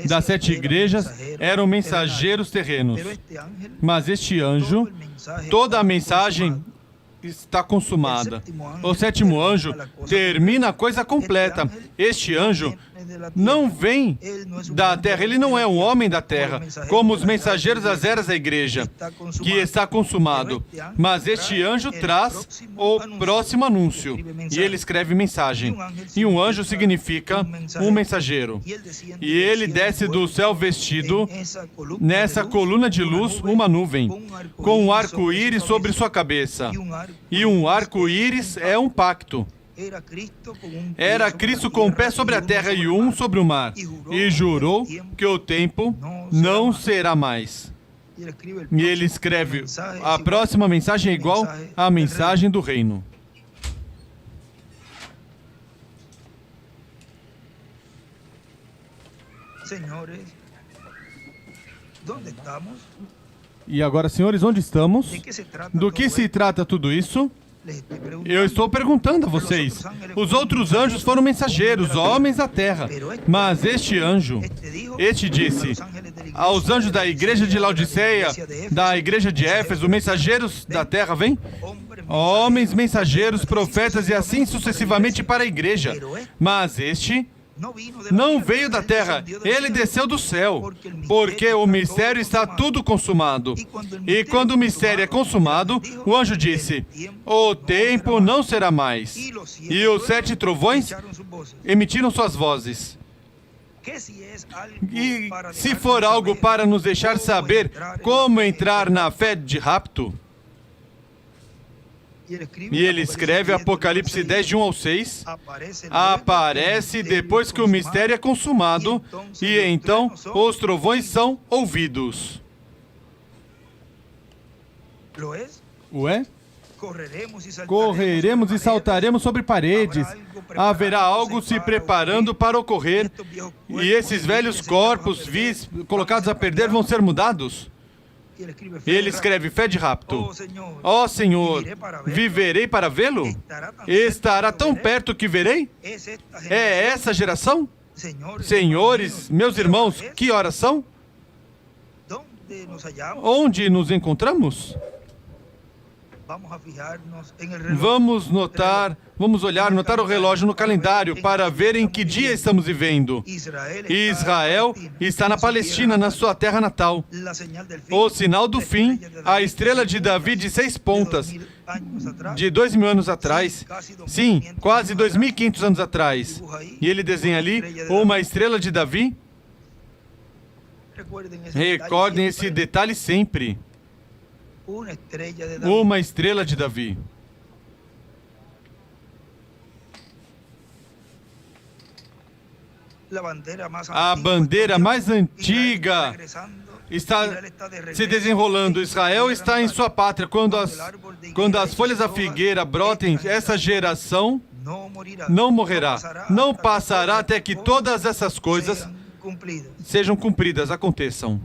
Speaker 2: das 7 igrejas, eram mensageiros terrenos. Mas este anjo, toda a mensagem está consumada. O 7º anjo termina a coisa completa. Este anjo não vem da terra, ele não é um homem da terra, como os mensageiros das eras da igreja, que está consumado. Mas este anjo traz o próximo anúncio, e ele escreve mensagem. E um anjo significa um mensageiro. E ele desce do céu vestido, nessa coluna de luz, uma nuvem, com um arco-íris sobre sua cabeça. E um arco-íris é um pacto. Era Cristo com um pé sobre a terra e um sobre o mar, e jurou que o tempo não será mais. E ele escreve: a próxima mensagem é igual à mensagem do reino. E agora, senhores, onde estamos? Do que se trata tudo isso? Eu estou perguntando a vocês. Os outros anjos foram mensageiros, homens da terra. Mas este anjo, este disse aos anjos da igreja de Laodiceia, da igreja de Éfeso, mensageiros da terra, vem? Homens, mensageiros, profetas e assim sucessivamente para a igreja. Mas este não veio da terra, ele desceu do céu, porque o mistério está tudo consumado. E quando o mistério é consumado, o anjo disse: o tempo não será mais. E os 7 trovões emitiram suas vozes. E se for algo para nos deixar saber como entrar na fé de rapto, e ele escreve Apocalipse 10, de 1 ao 6, aparece depois que o mistério é consumado, e então os trovões são ouvidos. Ué? Correremos e saltaremos sobre paredes. Haverá algo se preparando para ocorrer, e esses velhos corpos vis colocados a perder vão ser mudados. Ele escreve fé de rapto. Ó Senhor, viverei para vê-lo? Estará tão perto que verei? É essa geração? Senhores, meus irmãos, que horas são? Onde nos encontramos? Vamos notar o relógio no calendário para ver em que dia estamos vivendo. Israel está na Palestina, na sua terra natal. O sinal do fim, a estrela de Davi de 6 pontas, de 2000 anos atrás. Sim, quase 2500 anos atrás. E ele desenha ali uma estrela de Davi. Recordem esse detalhe sempre. Uma estrela de Davi. A bandeira mais antiga está se desenrolando. Israel está em sua pátria. Quando as folhas da figueira brotem, essa geração não morrerá. Não passará até que todas essas coisas sejam cumpridas, aconteçam.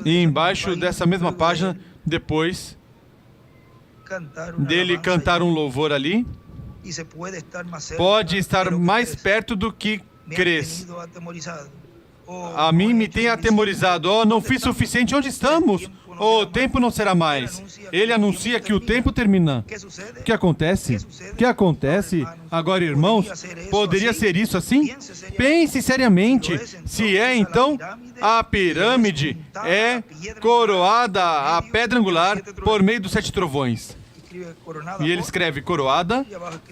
Speaker 2: E embaixo dessa mesma página, depois dele cantar um louvor ali, pode estar mais perto do que crês. A mim me tem atemorizado. Oh, não fiz suficiente. Onde estamos? O tempo não será mais. Ele anuncia que o tempo termina. O que acontece? O que acontece? Agora, irmãos, poderia ser isso assim? Pense seriamente. Se é, então, a pirâmide é coroada, a pedra angular, por meio dos 7 trovões. E ele escreve coroada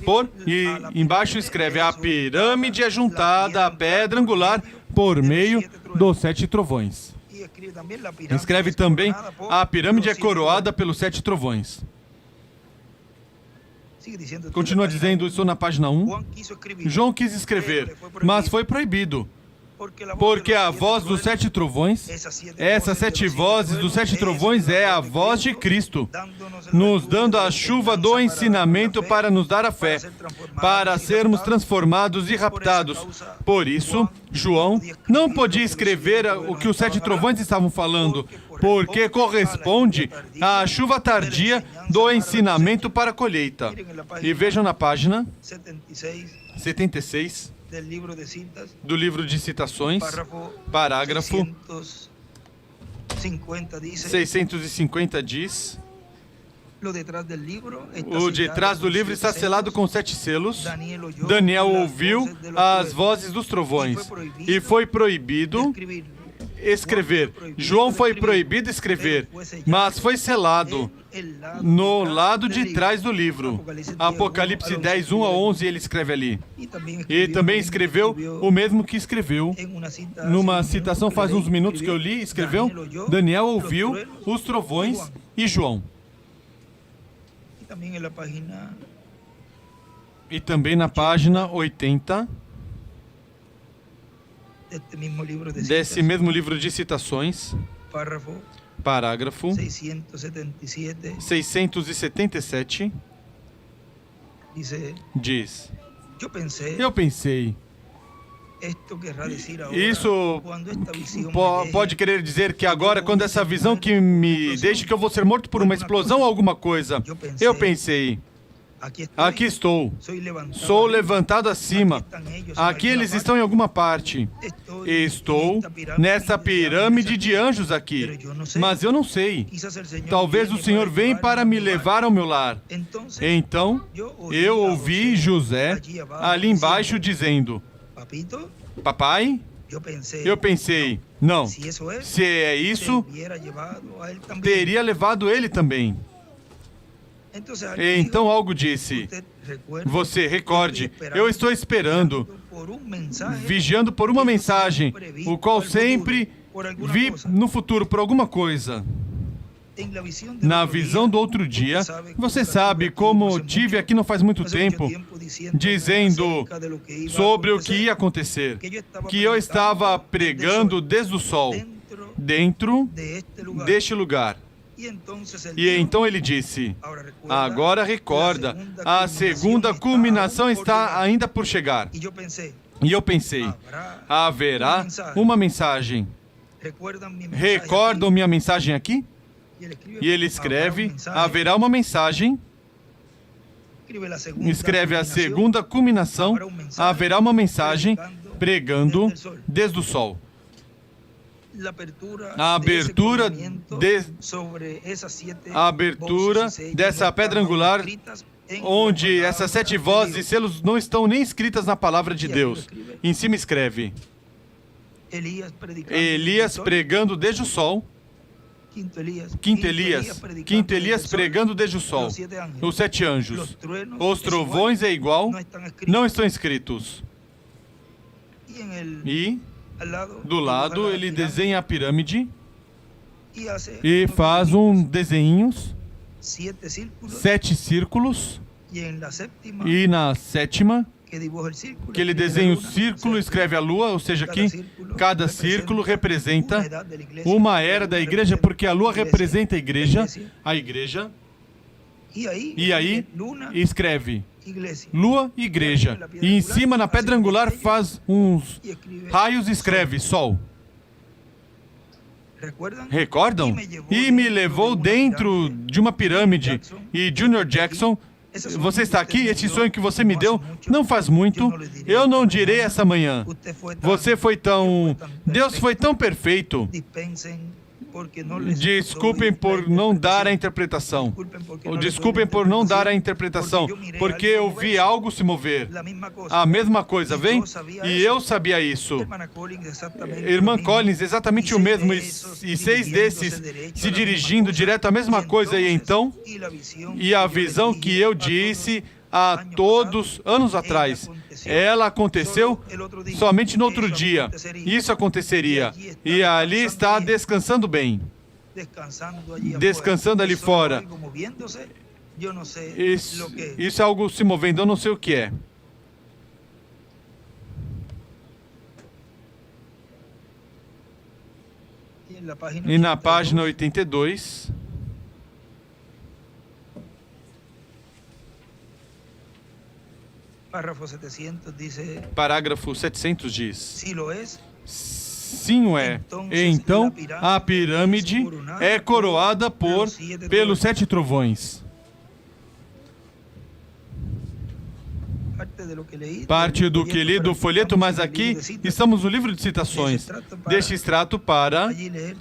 Speaker 2: por, e embaixo escreve a pirâmide é juntada à pedra angular por meio dos 7 trovões. Escreve também a pirâmide é coroada pelos 7 trovões. Continua dizendo isso na página 1. João quis escrever, mas foi proibido. Porque a voz dos 7 trovões, essas 7 vozes dos 7 trovões é a voz de Cristo, nos dando a chuva do ensinamento para nos dar a fé, para sermos transformados e raptados. Por isso, João não podia escrever o que os 7 trovões estavam falando, porque corresponde à chuva tardia do ensinamento para a colheita. E vejam na página 76 do livro de citações, parágrafo 650 diz: o de trás do livro está selado com 7 selos. Daniel ouviu as vozes dos trovões e foi proibido escrever. João foi proibido escrever, mas foi selado no lado de trás do livro. Apocalipse 10, 1 a 11, ele escreve ali. E também escreveu o mesmo que escreveu. Numa citação faz uns minutos que eu li, escreveu: Daniel ouviu os trovões e João. E também na página 80 desse mesmo livro de citações, parágrafo 677, diz: eu pensei, isso pode querer dizer que agora, quando essa visão que me deixa que eu vou ser morto por uma explosão ou alguma coisa, eu pensei, aqui estou, sou levantado acima, aqui eles estão em alguma parte, estou nessa pirâmide de anjos aqui, mas eu não sei, talvez o Senhor venha para me levar ao meu lar. Então, eu ouvi José ali embaixo dizendo: papai? Eu pensei, não, se é isso, teria levado ele também. Então algo disse: você recorde, eu estou esperando, vigiando por uma mensagem, o qual sempre vi no futuro por alguma coisa. Na visão do outro dia, você sabe como tive aqui não faz muito tempo, dizendo sobre o que ia acontecer, que eu estava pregando desde o sol, dentro deste lugar. E então ele disse: agora recorda, a segunda culminação está ainda por chegar. E eu pensei, haverá uma mensagem. Recordam minha mensagem aqui? E ele escreve, haverá uma mensagem. Escreve a segunda culminação, haverá uma mensagem pregando desde o sol. A abertura dessa pedra angular, onde essas 7 vozes e selos não estão nem escritas na palavra de Deus. Em cima escreve: Elias pregando desde o sol. Quinto Elias pregando desde o sol. Os 7 anjos. Os trovões é igual, não estão escritos. E do lado ele desenha a pirâmide e faz desenhos, 7 círculos, e na 7ª, que ele desenha o círculo, escreve a lua, ou seja, que cada círculo representa uma era da igreja, porque a lua representa a igreja, e aí escreve lua e igreja, e em cima na pedra angular faz uns raios e escreve sol. Recordam? E me levou dentro de uma pirâmide. E Junior Jackson, você está aqui? Esse sonho que você me deu não faz muito. Eu não direi essa manhã. Você foi tão... Deus foi tão perfeito. Desculpem por não dar a interpretação. Desculpem por não dar a interpretação, porque eu vi algo se mover. A mesma coisa, vem? E eu sabia isso. Irmã Collins, exatamente o mesmo, e 6 desses se dirigindo direto à mesma coisa, e então, e a visão que eu disse há todos anos atrás, ela aconteceu somente no outro dia. Isso aconteceria. E ali está descansando bem. Descansando ali fora. Isso é algo se movendo, eu não sei o que é. E na página 82... Parágrafo 700 diz: sim o é. Então, a pirâmide é coroada pelos 7 trovões. Parte do que li do folheto, mas aqui estamos no livro de citações. Deste extrato para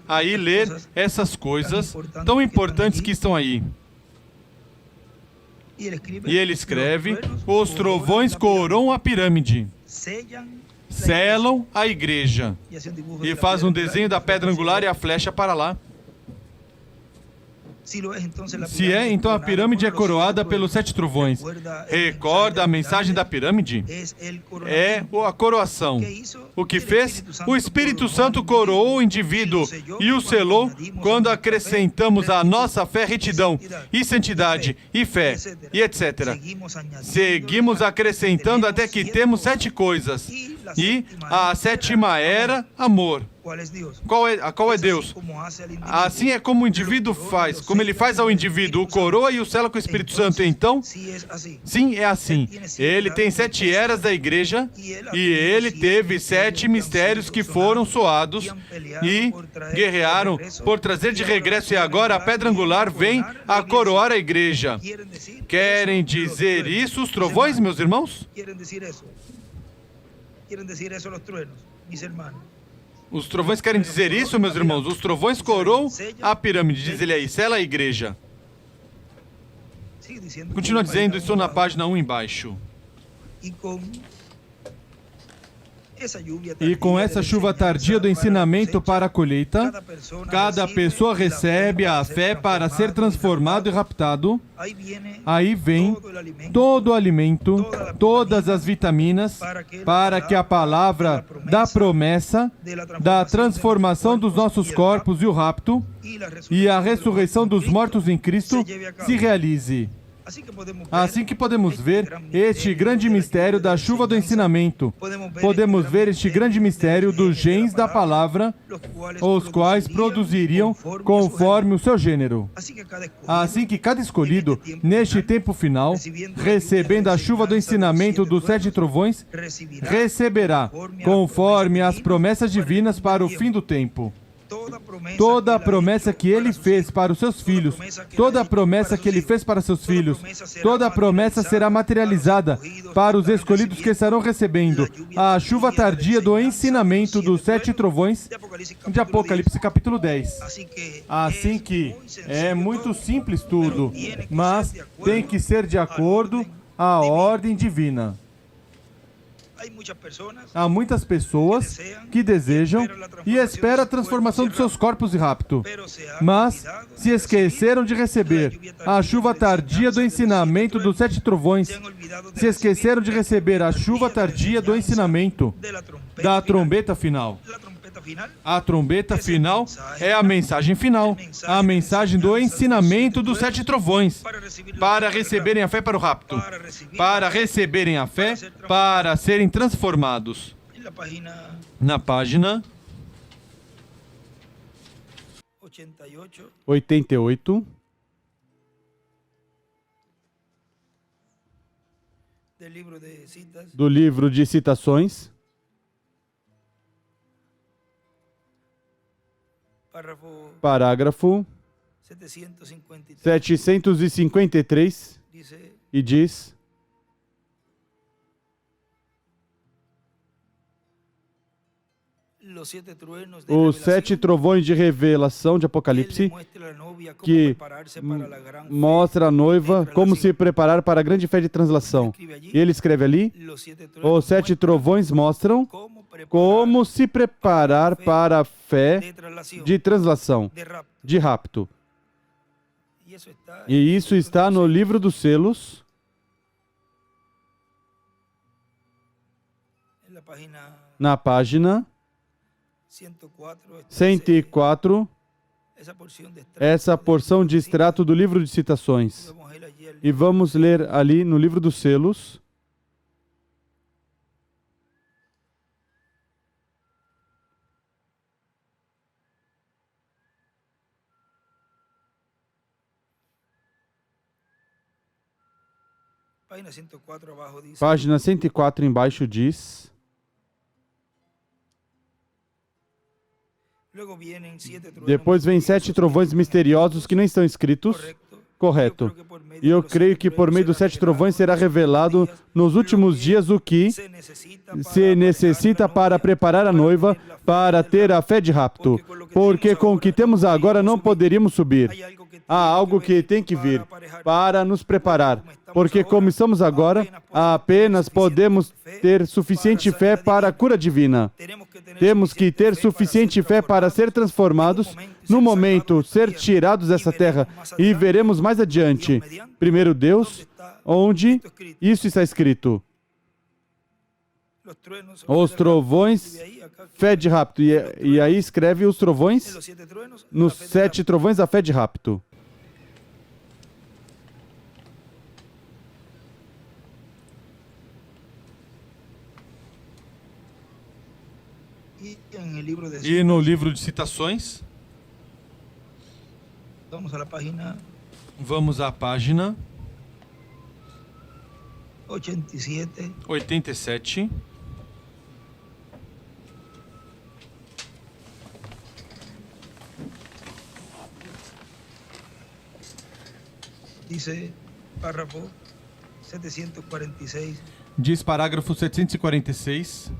Speaker 2: aí ler essas coisas tão importantes que estão aí. E ele escreve: os trovões coroam a pirâmide, selam a igreja. E faz um desenho da pedra angular e a flecha para lá. Se é, então a pirâmide é coroada pelos 7 trovões. Recorda a mensagem da pirâmide? É a coroação. O que fez? O Espírito Santo coroou o indivíduo e o selou quando acrescentamos à nossa fé retidão, e santidade, e fé, e etc. Seguimos acrescentando até que temos 7 coisas. E a 7ª era amor. Qual é Deus? Assim é como o indivíduo faz, como ele faz ao indivíduo, o coroa e o sela com o Espírito Santo. Então, sim, é assim. Ele tem 7 eras da igreja e ele teve 7 mistérios que foram soados e guerrearam por trazer de regresso, e agora a pedra angular vem a coroar a igreja. Querem dizer isso os trovões, meus irmãos? Os trovões querem dizer isso, meus irmãos? Os trovões coroam a pirâmide, diz ele aí, sela a igreja. Continua dizendo, estou na página 1 embaixo. E com essa chuva tardia do ensinamento para a colheita, cada pessoa recebe a fé para ser transformado e raptado. Aí vem todo o alimento, todas as vitaminas, para que a palavra da promessa, da transformação dos nossos corpos e o rapto, e a ressurreição dos mortos em Cristo se realize. Assim que podemos ver este grande mistério da chuva do ensinamento, podemos ver este grande mistério dos genes da palavra, os quais produziriam conforme o seu gênero. Assim que cada escolhido, neste tempo final, recebendo a chuva do ensinamento dos 7 trovões, receberá conforme as promessas divinas para o fim do tempo. Toda a promessa que Ele fez para os seus filhos, toda a promessa que Ele fez para seus filhos, toda a promessa será materializada para os escolhidos que estarão recebendo a chuva tardia do ensinamento dos 7 trovões de Apocalipse capítulo 10. Assim que é muito simples tudo, mas tem que ser de acordo à ordem divina. Há muitas pessoas que desejam e esperam a transformação dos seus corpos e rapto, mas se esqueceram de receber a chuva tardia do ensinamento dos 7 trovões, se esqueceram de receber a chuva tardia do ensinamento da trombeta final. A trombeta final é a mensagem final, a mensagem do ensinamento dos 7 trovões, para receberem a fé para o rapto, para receberem a fé para serem transformados. Na página 88 do livro de citações, parágrafo 753, e diz:
Speaker 1: os 7 trovões de revelação de Apocalipse, que mostra a noiva como se preparar para a grande fé de translação. E ele escreve ali, os 7 trovões mostram como se preparar para a fé de translação, de rapto. E isso está no livro dos selos, na página 104, essa porção de extrato do livro de citações. E vamos ler ali no livro dos selos. Página 104 embaixo diz: depois vem 7 trovões misteriosos que não estão escritos. Correto. E eu creio que por meio dos 7 trovões será revelado nos últimos dias o que se necessita para preparar a noiva para ter a fé de rapto. Porque com o que temos agora não poderíamos subir. Há algo que tem que vir para nos preparar. Porque como estamos agora, apenas podemos ter suficiente fé para a cura divina. Temos que ter suficiente fé para ser transformados, no momento, ser tirados dessa terra. E veremos mais adiante, primeiro Deus, onde isso está escrito. Os trovões, fé de rapto. E aí escreve os trovões, nos 7 trovões da fé de rapto.
Speaker 2: E no livro de citações, vamos à página 87. Diz parágrafo 746.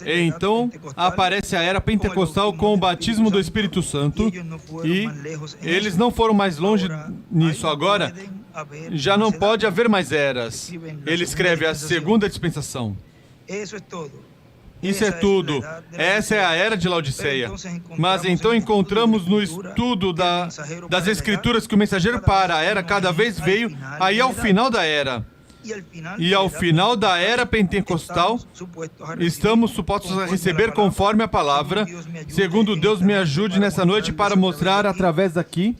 Speaker 2: Então aparece a era pentecostal com o batismo do Espírito Santo, e eles não foram mais longe nisso agora. Já não pode haver mais eras. Ele escreve a segunda dispensação. Isso é tudo. Essa é a era de Laodiceia. Mas então encontramos no estudo das Escrituras que o mensageiro para a era cada vez veio aí ao final da era. E ao final da era pentecostal, estamos supostos a receber conforme a palavra. Segundo Deus me ajude nessa noite para mostrar através daqui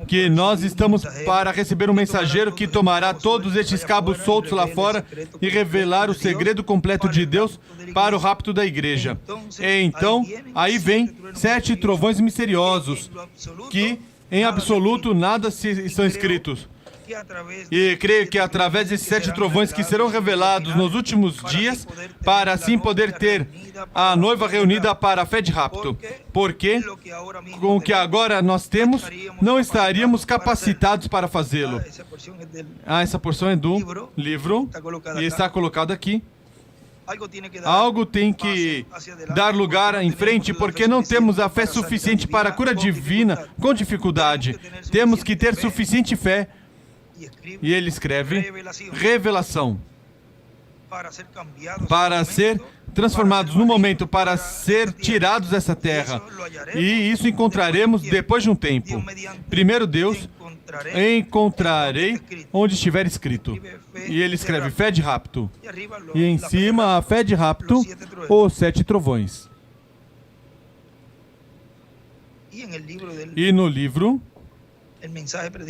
Speaker 2: que nós estamos para receber um mensageiro que tomará todos estes cabos soltos lá fora e revelar o segredo completo de Deus para o rapto da igreja. Então, aí vem 7 trovões misteriosos que, em absoluto, nada estão escritos. E creio que através desses 7 trovões que serão revelados nos últimos dias, para assim poder ter a noiva reunida para a fé de rapto. Porque, com o que agora nós temos, não estaríamos capacitados para fazê-lo. Essa porção é do livro e está colocado aqui. Algo tem que dar lugar em frente, porque não temos a fé suficiente para a cura divina com dificuldade. Temos que ter suficiente fé. E ele escreve revelação, para ser transformados no momento, para ser tirados dessa terra. E isso encontraremos depois de um tempo. Primeiro Deus, encontrarei onde estiver escrito. E ele escreve fé de rapto. E em cima a fé de rapto, os 7 trovões. E no livro,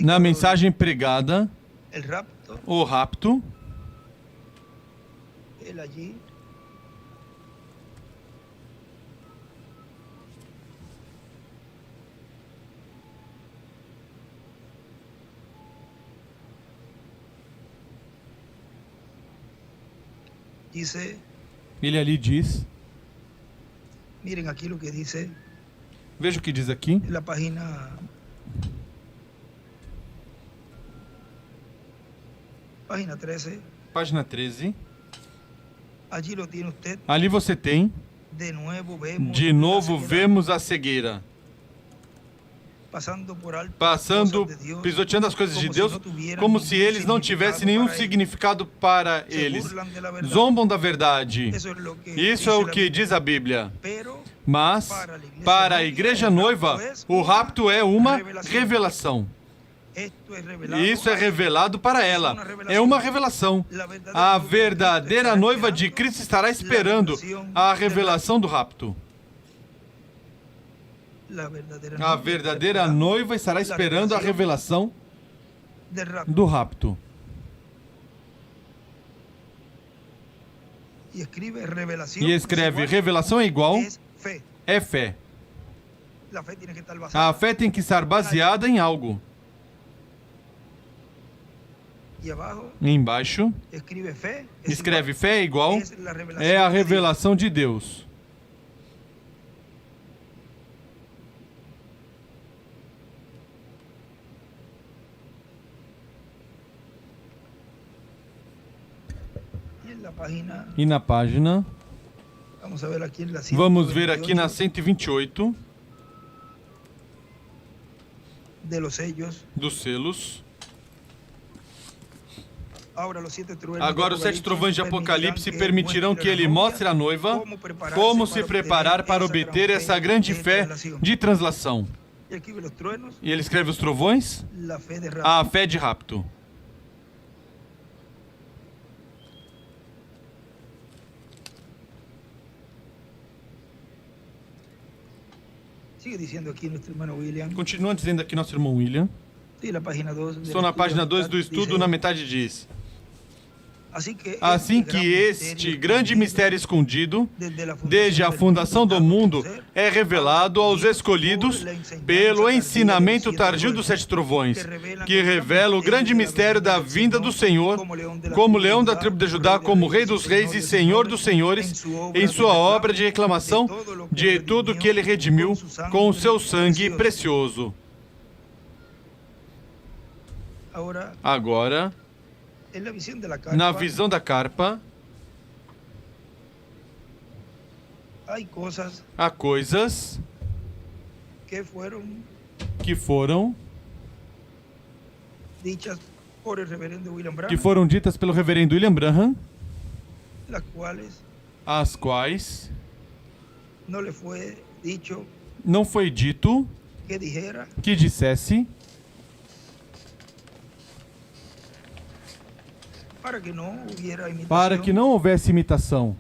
Speaker 2: na mensagem pregada, o rapto, ele ali diz, veja o que diz aqui, página 13, Ali você tem, de novo vemos a cegueira. Passando, pisoteando as coisas de Deus, como se eles não tivessem nenhum significado para eles. Zombam da verdade. Isso é o que diz a Bíblia. Mas, para a igreja noiva, o rapto é uma revelação. Isso é revelado para ela. É uma revelação. A verdadeira noiva de Cristo estará esperando a revelação do rapto. A verdadeira noiva estará esperando a revelação do rapto. E escreve, revelação é igual, é fé. A fé tem que estar baseada em algo. E embaixo, escreve fé é igual, é a revelação de Deus. E na página, vamos ver aqui na 128, dos selos. Agora os 7 trovões de Apocalipse permitirão que ele mostre à noiva como se preparar para obter essa grande fé de translação. E ele escreve os trovões, a fé de rapto. Continua dizendo aqui nosso irmão William. Estou na página 2 do estudo, na metade diz: assim que este grande mistério escondido, desde a fundação do mundo, é revelado aos escolhidos pelo ensinamento tardio dos 7 trovões, que revela o grande mistério da vinda do Senhor, como leão da tribo de Judá, como Rei dos Reis e Senhor dos Senhores, em sua obra de reclamação de tudo que ele redimiu com o seu sangue precioso. Agora, na visão da carpa, há coisas que foram ditas pelo reverendo William Branham, as quais não foi dito que dissesse, para que não houvesse imitação.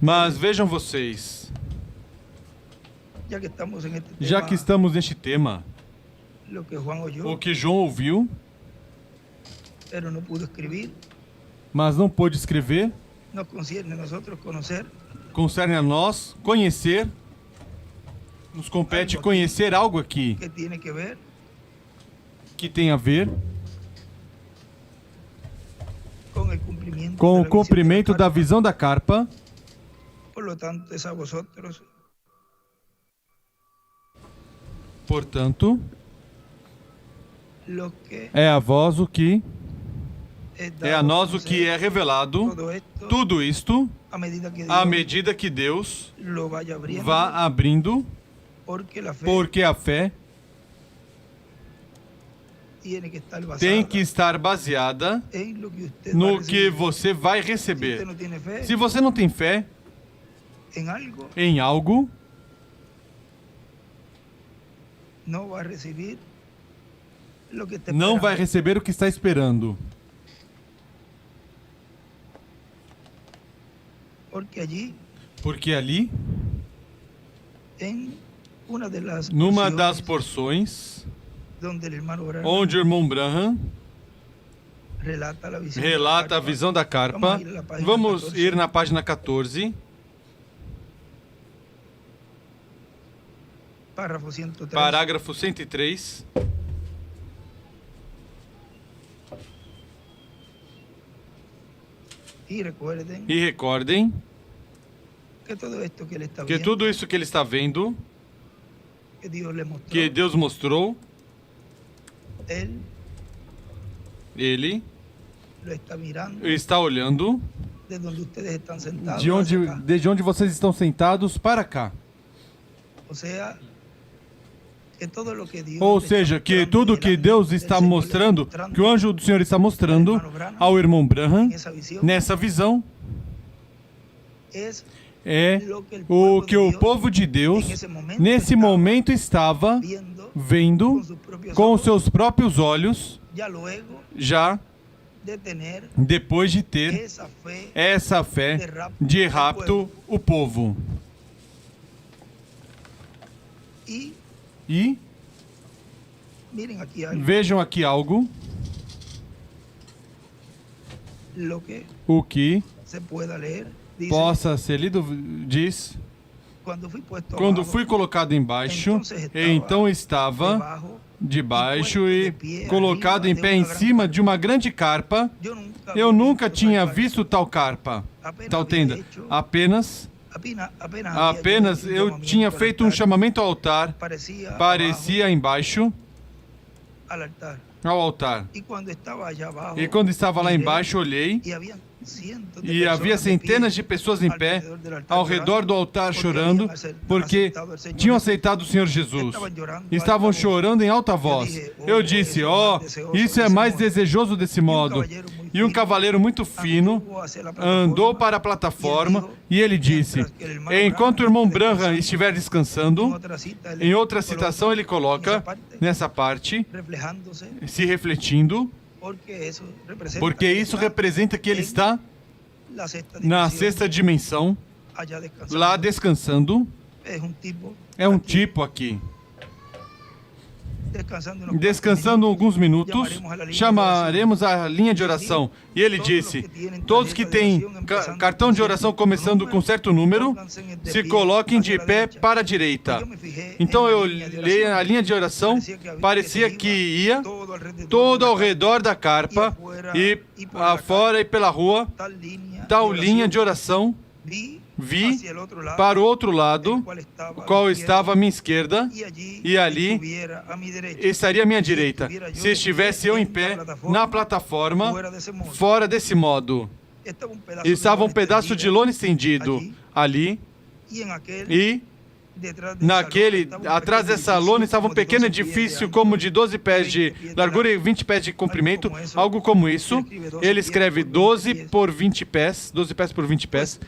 Speaker 2: Mas vejam vocês, já que estamos neste tema, o que João ouviu, mas não pôde escrever, concerne a nós conhecer, nos compete conhecer algo aqui que tem a ver com o cumprimento da visão da carpa. Portanto, é a vós o que é a nós o que é revelado, tudo isto, à medida que Deus vá abrindo, porque a fé tem que estar baseada no que você vai receber. Se você não tem fé em algo, não vai receber o que está esperando. Porque ali, numa das porções, onde o irmão Branham relata a visão da carpa, vamos ir na página 14, parágrafo 103. E recordem que tudo isso que ele está vendo, que Deus mostrou, ele está olhando desde onde vocês estão sentados para cá. Ou seja, que tudo que Deus está mostrando, que o anjo do Senhor está mostrando ao irmão Branham, nessa visão, é o que o povo de Deus, nesse momento, estava vendo com os seus próprios olhos, já depois de ter essa fé de rapto o povo. E vejam aqui algo, o que possa ser lido, diz, quando fui colocado embaixo, então estava debaixo e colocado em pé em cima de uma grande carpa. Eu nunca tinha visto tal carpa, tal tenda, apenas eu tinha feito um chamamento ao altar, parecia embaixo ao altar. E quando estava lá embaixo, olhei e havia centenas de pessoas em pé ao redor do altar chorando, porque tinham aceitado o Senhor Jesus. Estavam chorando em alta voz. Eu disse, isso é mais desejoso desse modo. E um cavaleiro muito fino andou para a plataforma e ele disse, enquanto o irmão Branham estiver descansando, em outra citação ele coloca, nessa parte, se refletindo, porque isso representa que ele está na sexta dimensão, lá descansando. É um tipo aqui. Descansando alguns minutos, chamaremos a linha de oração. E ele disse, todos que têm cartão de oração começando com certo número, se coloquem de pé para a direita. Então eu olhei a linha de oração, parecia que ia todo ao redor da carpa, e afora e pela rua, tal linha de oração. Vi para o outro lado, qual estava à minha esquerda, e ali estaria à minha direita. Se estivesse eu em pé na plataforma, fora desse modo, estava um pedaço de lona estendido ali, e atrás dessa lona estava um pequeno edifício como de 12 pés de largura e 20 pés de comprimento, algo como isso. Ele escreve 12 por 20 pés, 12 pés por 20 pés.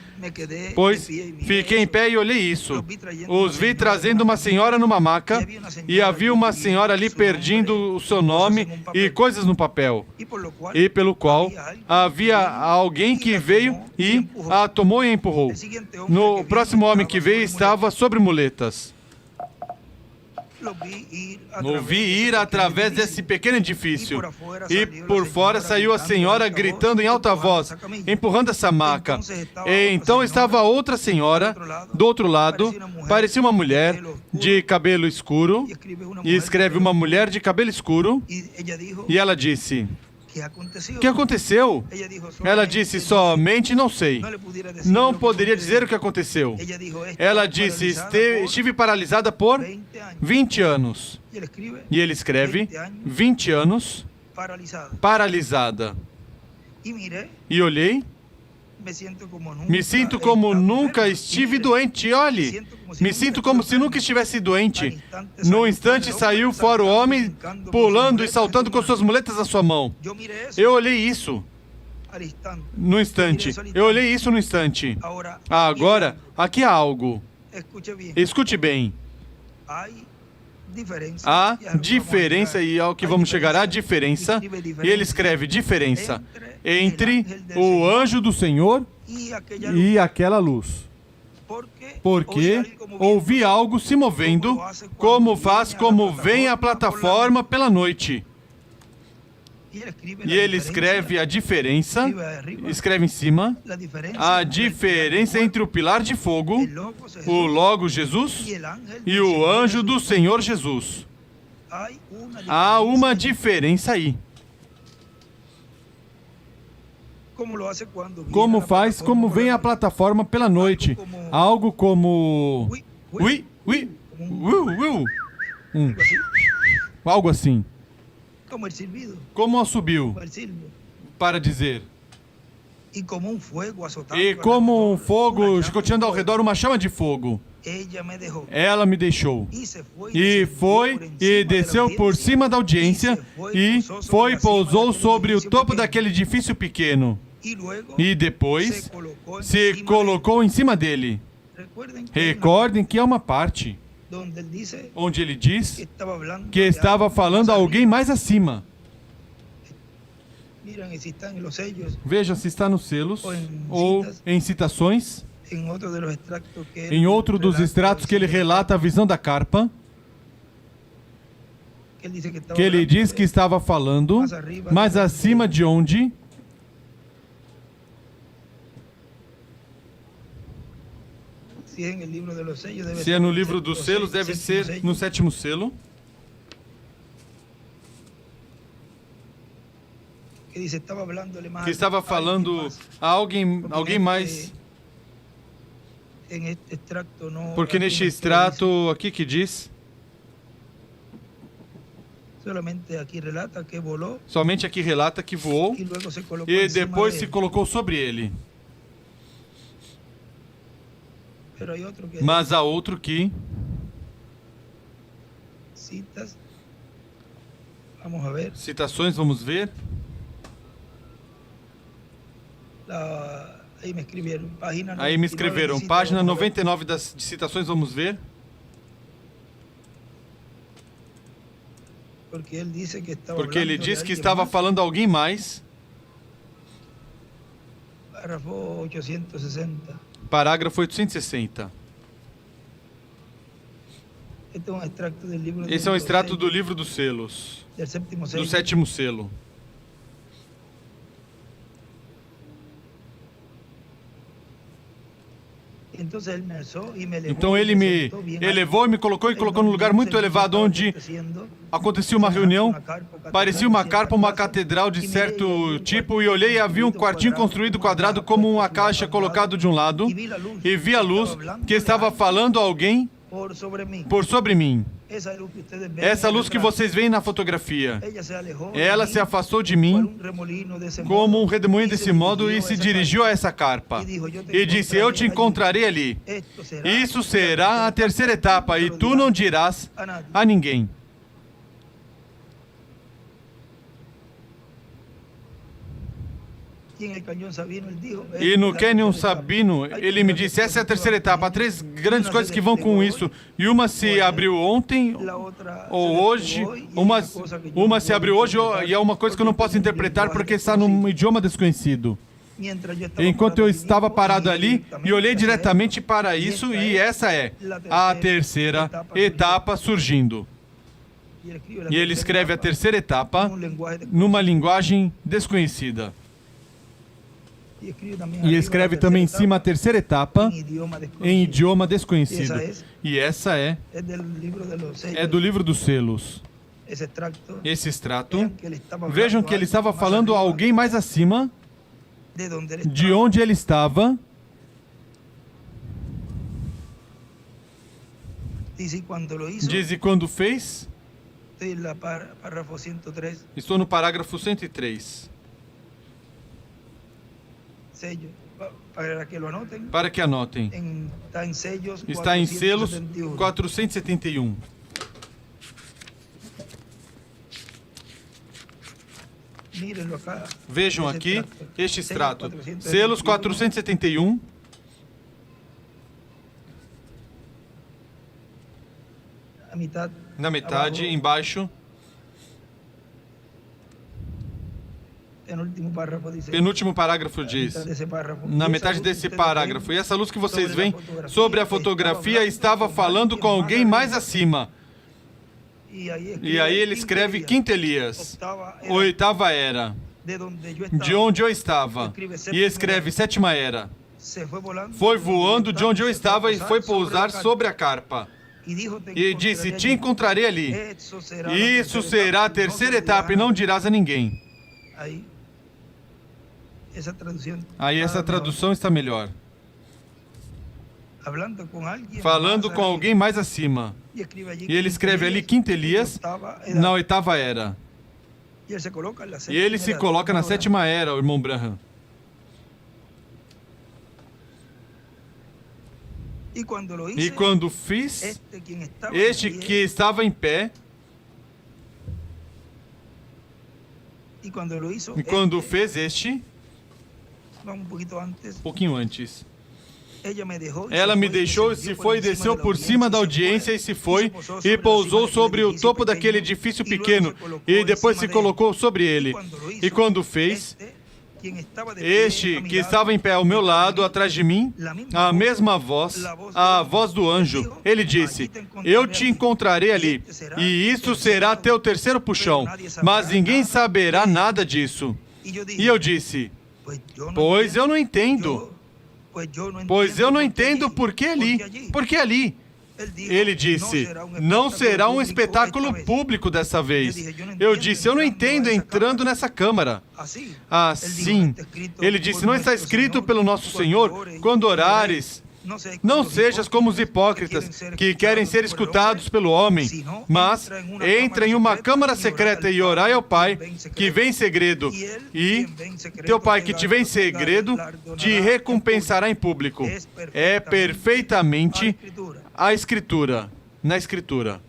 Speaker 2: Pois fiquei em pé e olhei isso. Os vi trazendo uma senhora numa maca, e havia uma senhora ali perdendo o seu nome e coisas no papel. E pelo qual havia alguém que veio e a tomou e a empurrou. No próximo homem que veio estava sobre muletas. Ouvi ir através desse pequeno edifício, e por fora saiu a senhora gritando em alta voz, empurrando essa maca. E então estava outra senhora do outro lado, parecia uma mulher de cabelo escuro, e escreve uma mulher de cabelo escuro, e ela disse, o que aconteceu? Ela disse, somente não sei. Não poderia dizer o que aconteceu. Ela disse, estive paralisada por 20 anos. E ele escreve, 20 anos paralisada. E olhei, me sinto como nunca estive doente. Olhe, me sinto como se nunca estivesse doente. No instante saiu fora o homem, pulando e saltando com suas muletas na sua mão. Eu olhei isso no instante. Eu olhei isso no instante. Agora, aqui há algo. Escute bem. Há diferença, e ao que vamos chegar, há diferença, e ele escreve diferença entre o anjo do Senhor e aquela luz. Porque ouvi algo se movendo, como faz como vem a plataforma pela noite. E ele escreve a diferença, escreve em cima, a diferença entre o pilar de fogo, o Logo Jesus, e o anjo do Senhor Jesus. Há uma diferença aí. Como faz, como vem a plataforma pela noite. Algo como... Algo assim. Como subiu para dizer.
Speaker 3: y como un fuego azotando
Speaker 2: E como um fogo chicoteando ao redor, uma chama de fogo.
Speaker 3: ella me dejó
Speaker 2: Ela me deixou.
Speaker 3: y se fue
Speaker 2: E foi e desceu por cima da audiência e foi e pousou sobre o topo daquele edifício pequeno.
Speaker 3: y luego
Speaker 2: E depois se
Speaker 3: encima
Speaker 2: colocou em cima dele.
Speaker 3: de él. Recuerden que hay una
Speaker 2: Recordem que é uma parte
Speaker 3: donde él dice
Speaker 2: onde ele diz
Speaker 3: que estaba hablando
Speaker 2: que
Speaker 3: de
Speaker 2: estava
Speaker 3: algo
Speaker 2: falando a
Speaker 3: más
Speaker 2: alguém mais acima.
Speaker 3: arriba. Miren, y si están en los sellos,
Speaker 2: Veja se está nos selos ou em citações,
Speaker 3: en otro de los extractos que él
Speaker 2: em outro dos
Speaker 3: relata,
Speaker 2: extratos que ele relata a visão da carpa,
Speaker 3: que él dice que estaba
Speaker 2: que ele
Speaker 3: hablando
Speaker 2: diz
Speaker 3: de-
Speaker 2: que estava falando mais acima de onde
Speaker 3: si es en el libro de los sellos, debe
Speaker 2: se
Speaker 3: ser
Speaker 2: é no
Speaker 3: el
Speaker 2: livro dos
Speaker 3: séptimo
Speaker 2: selos, deve
Speaker 3: séptimo
Speaker 2: ser
Speaker 3: sello,
Speaker 2: no sétimo selo,
Speaker 3: que dice estaba hablándole más
Speaker 2: que
Speaker 3: a
Speaker 2: estava
Speaker 3: alguien
Speaker 2: falando
Speaker 3: más.
Speaker 2: a alguém
Speaker 3: Porque
Speaker 2: mais,
Speaker 3: en este extracto no
Speaker 2: porque
Speaker 3: aquí
Speaker 2: neste
Speaker 3: no
Speaker 2: extrato aqui que diz,
Speaker 3: dice, solamente aquí relata que voló
Speaker 2: somente aqui relata que voou
Speaker 3: y luego se colocó
Speaker 2: e
Speaker 3: encima
Speaker 2: depois
Speaker 3: de
Speaker 2: se
Speaker 3: él.
Speaker 2: colocou sobre ele.
Speaker 3: Pero hay otro que
Speaker 2: Mas há outro que
Speaker 3: citas, vamos a ver,
Speaker 2: citações, vamos ver.
Speaker 3: ahí me escribieron, página
Speaker 2: Aí me
Speaker 3: 99
Speaker 2: escreveram,
Speaker 3: de cita,
Speaker 2: página
Speaker 3: vamos a ver,
Speaker 2: 99 de citações, vamos ver.
Speaker 3: porque él dice que estaba
Speaker 2: Porque ele
Speaker 3: hablando de
Speaker 2: diz que
Speaker 3: alguien
Speaker 2: estava
Speaker 3: más.
Speaker 2: falando a alguém mais.
Speaker 3: Párrafo 860.
Speaker 2: Parágrafo 860.
Speaker 3: Este es un extracto del libro
Speaker 2: Esse é um
Speaker 3: de los
Speaker 2: extrato
Speaker 3: sellos,
Speaker 2: do livro dos selos,
Speaker 3: del séptimo
Speaker 2: do
Speaker 3: sello.
Speaker 2: sétimo selo.
Speaker 3: Entonces él me alzó y me elevó
Speaker 2: Então
Speaker 3: y
Speaker 2: ele me
Speaker 3: sentó bien
Speaker 2: elevou e me colocou num lugar muito elevado onde acontecia uma reunião. Parecia uma carpa, uma catedral de certo tipo, e olhei e havia um quartinho construído quadrado como uma caixa colocado de um lado, e vi a luz que estava falando a alguém por sobre mim. Essa luz que vocês veem na fotografia. Ela se afastou de mim como um redemoinho desse modo e se dirigiu a essa carpa. E disse, eu te encontrarei ali. Isso será a terceira etapa e tu não dirás a ninguém. E no Canyon Sabino, ele me disse, essa é a terceira etapa, há três grandes coisas que vão com isso. E uma se abriu ontem, ou hoje, uma se abriu hoje, e é uma coisa que eu não posso interpretar porque está num idioma desconhecido. Enquanto eu estava parado ali e olhei diretamente para isso, e essa é a terceira etapa surgindo. E ele escreve a terceira etapa numa linguagem desconhecida. E escreve também em cima a terceira etapa em idioma desconhecido. E essa é do livro dos selos. Esse extrato, vejam que ele estava falando a alguém mais acima de onde ele estava. Diz e quando fez. Estou no parágrafo 103. Para que anotem. Está em selos 471. Vejam aqui este extrato. Selos 471. Na metade, embaixo. Penúltimo parágrafo diz, na metade desse parágrafo, e essa luz que vocês veem sobre a fotografia estava falando com alguém mais acima. E aí ele escreve quinto Elias, oitava era, de onde eu estava, e escreve sétima era. Foi voando de onde eu estava e foi pousar sobre a carpa. E disse, te encontrarei ali. Isso será a terceira etapa e não dirás a ninguém. Aí essa tradução está melhor. Falando com alguém mais acima. E ele escreve ali quinto Elias na oitava era. E ele se coloca na sétima era, o irmão Branham. E quando fiz, este que estava em pé, e quando fez este, um pouquinho antes, ela me deixou e se foi, desceu por cima da audiência e se foi, e pousou sobre o topo daquele edifício pequeno, e depois se colocou sobre ele. E quando fez, este que estava em pé ao meu lado, atrás de mim, a mesma voz, a voz do anjo, ele disse: eu te encontrarei ali, e isso será teu terceiro puxão, mas ninguém saberá nada disso. E eu disse: pois eu não entendo. Pois eu não entendo por que ali. Por que ali? Ele disse: não será um espetáculo público dessa vez. Eu disse: eu não entendo entrando nessa câmara. Assim, ele disse: não está escrito pelo nosso Senhor, quando orares, não sejas como os hipócritas, que querem ser escutados pelo homem, mas entra em uma câmara secreta e orai ao Pai, que vem em segredo, e teu Pai que te vem em segredo, te recompensará em público. É perfeitamente a Escritura, na Escritura.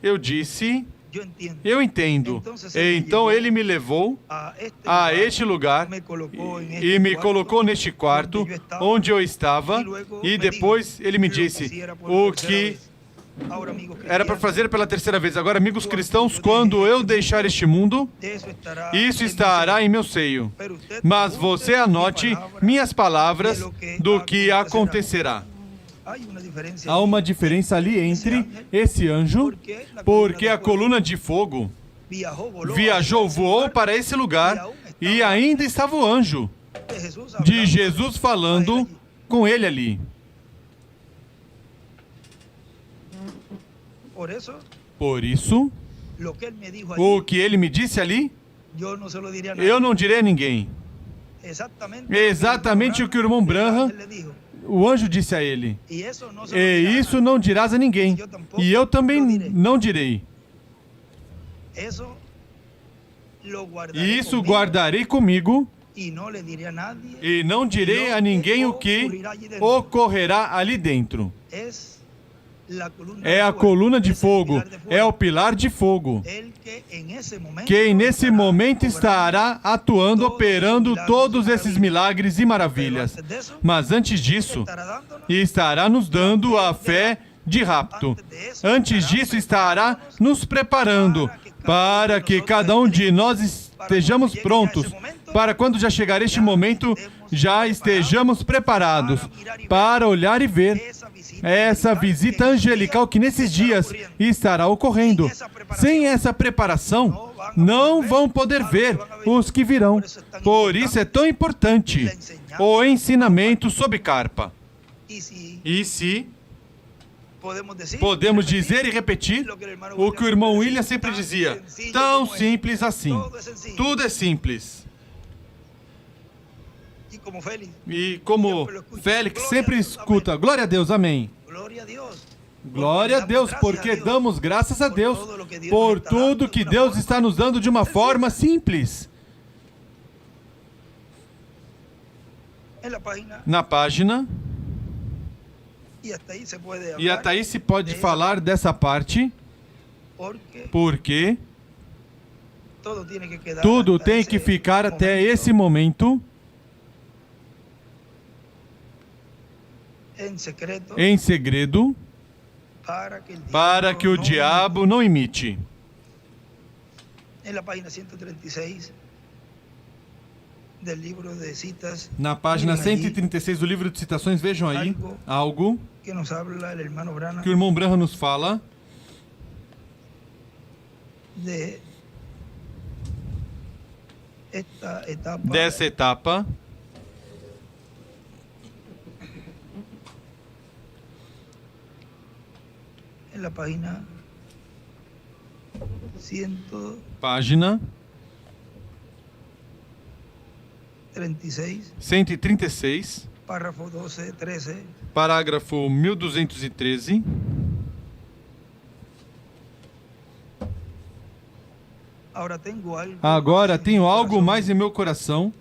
Speaker 2: Eu disse: eu entendo. Então ele me levou a este lugar e me colocou neste quarto onde eu estava, e depois ele me disse o que era para fazer pela terceira vez. Agora, amigos cristãos, quando eu deixar este mundo, isso estará em meu seio. Mas você anote minhas palavras do que acontecerá. Há uma diferença ali entre esse anjo, porque a coluna de fogo viajou, voou para esse lugar, e ainda estava o anjo de Jesus falando com ele ali. Por isso, o que ele me disse ali, eu não direi a ninguém. Exatamente o que o irmão Branham, o anjo disse a ele: e isso não dirás a ninguém, e eu também não direi. E isso guardarei comigo, e não direi a ninguém o que ocorrerá ali dentro. É a coluna de fogo, é o pilar de fogo, que nesse momento estará atuando, operando todos esses milagres e maravilhas. Mas antes disso, estará nos dando a fé de rapto. Antes disso, estará nos preparando para que cada um de nós estejamos prontos, para quando já chegar este momento, já estejamos preparados para olhar e ver essa visita angelical que nesses dias estará ocorrendo. Sem essa preparação, não vão poder ver os que virão. Por isso é tão importante o ensinamento sobre carpa. E se podemos dizer e repetir o que o irmão William sempre dizia: tão simples assim. Tudo é simples. E como Félix sempre escuta: glória a Deus, amém. Glória a Deus, porque damos graças a Deus por tudo que Deus está nos dando de uma forma simples. Na página, e até aí se pode falar dessa parte, porque tudo tem que ficar até esse momento em segredo, para que o diabo não imite. Na página 136 do livro de citações, vejam aí algo que o irmão Branham nos fala dessa etapa. Página 136, parágrafo 1213. 1213. Agora tenho algo mais em meu coração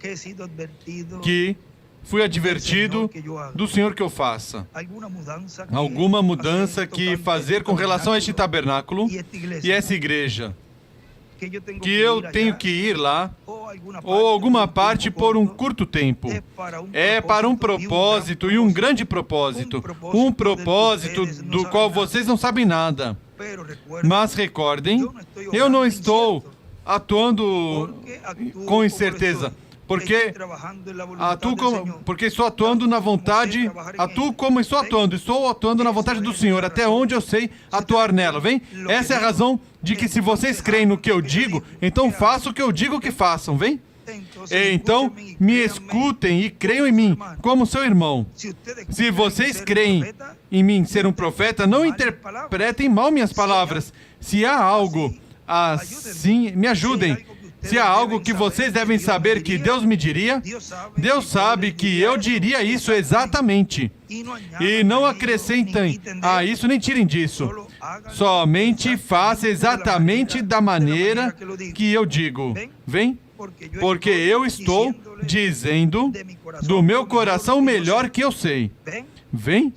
Speaker 2: que fui advertido do Senhor que eu faça. Alguma mudança que fazer com relação a este tabernáculo e essa igreja. Que eu tenho que ir lá, ou alguma parte por um curto tempo. É para um propósito, e um grande propósito. Um propósito do qual vocês não sabem nada. Mas recordem, eu não estou atuando com incerteza. Porque estou atuando na vontade, atuo como estou atuando na vontade do Senhor, até onde eu sei atuar nela, vem? Essa é a razão de que se vocês creem no que eu digo, então façam o que eu digo que façam, vem? Então, me escutem e creiam em mim, como seu irmão. Se vocês creem em mim ser um profeta, não interpretem mal minhas palavras. Se há algo assim, me ajudem. Se há algo que vocês devem saber que Deus me diria, Deus sabe que eu diria isso exatamente. E não acrescentem a isso nem tirem disso. Somente faça exatamente da maneira que eu digo. Vem? Porque eu estou dizendo do meu coração o melhor que eu sei. Vem?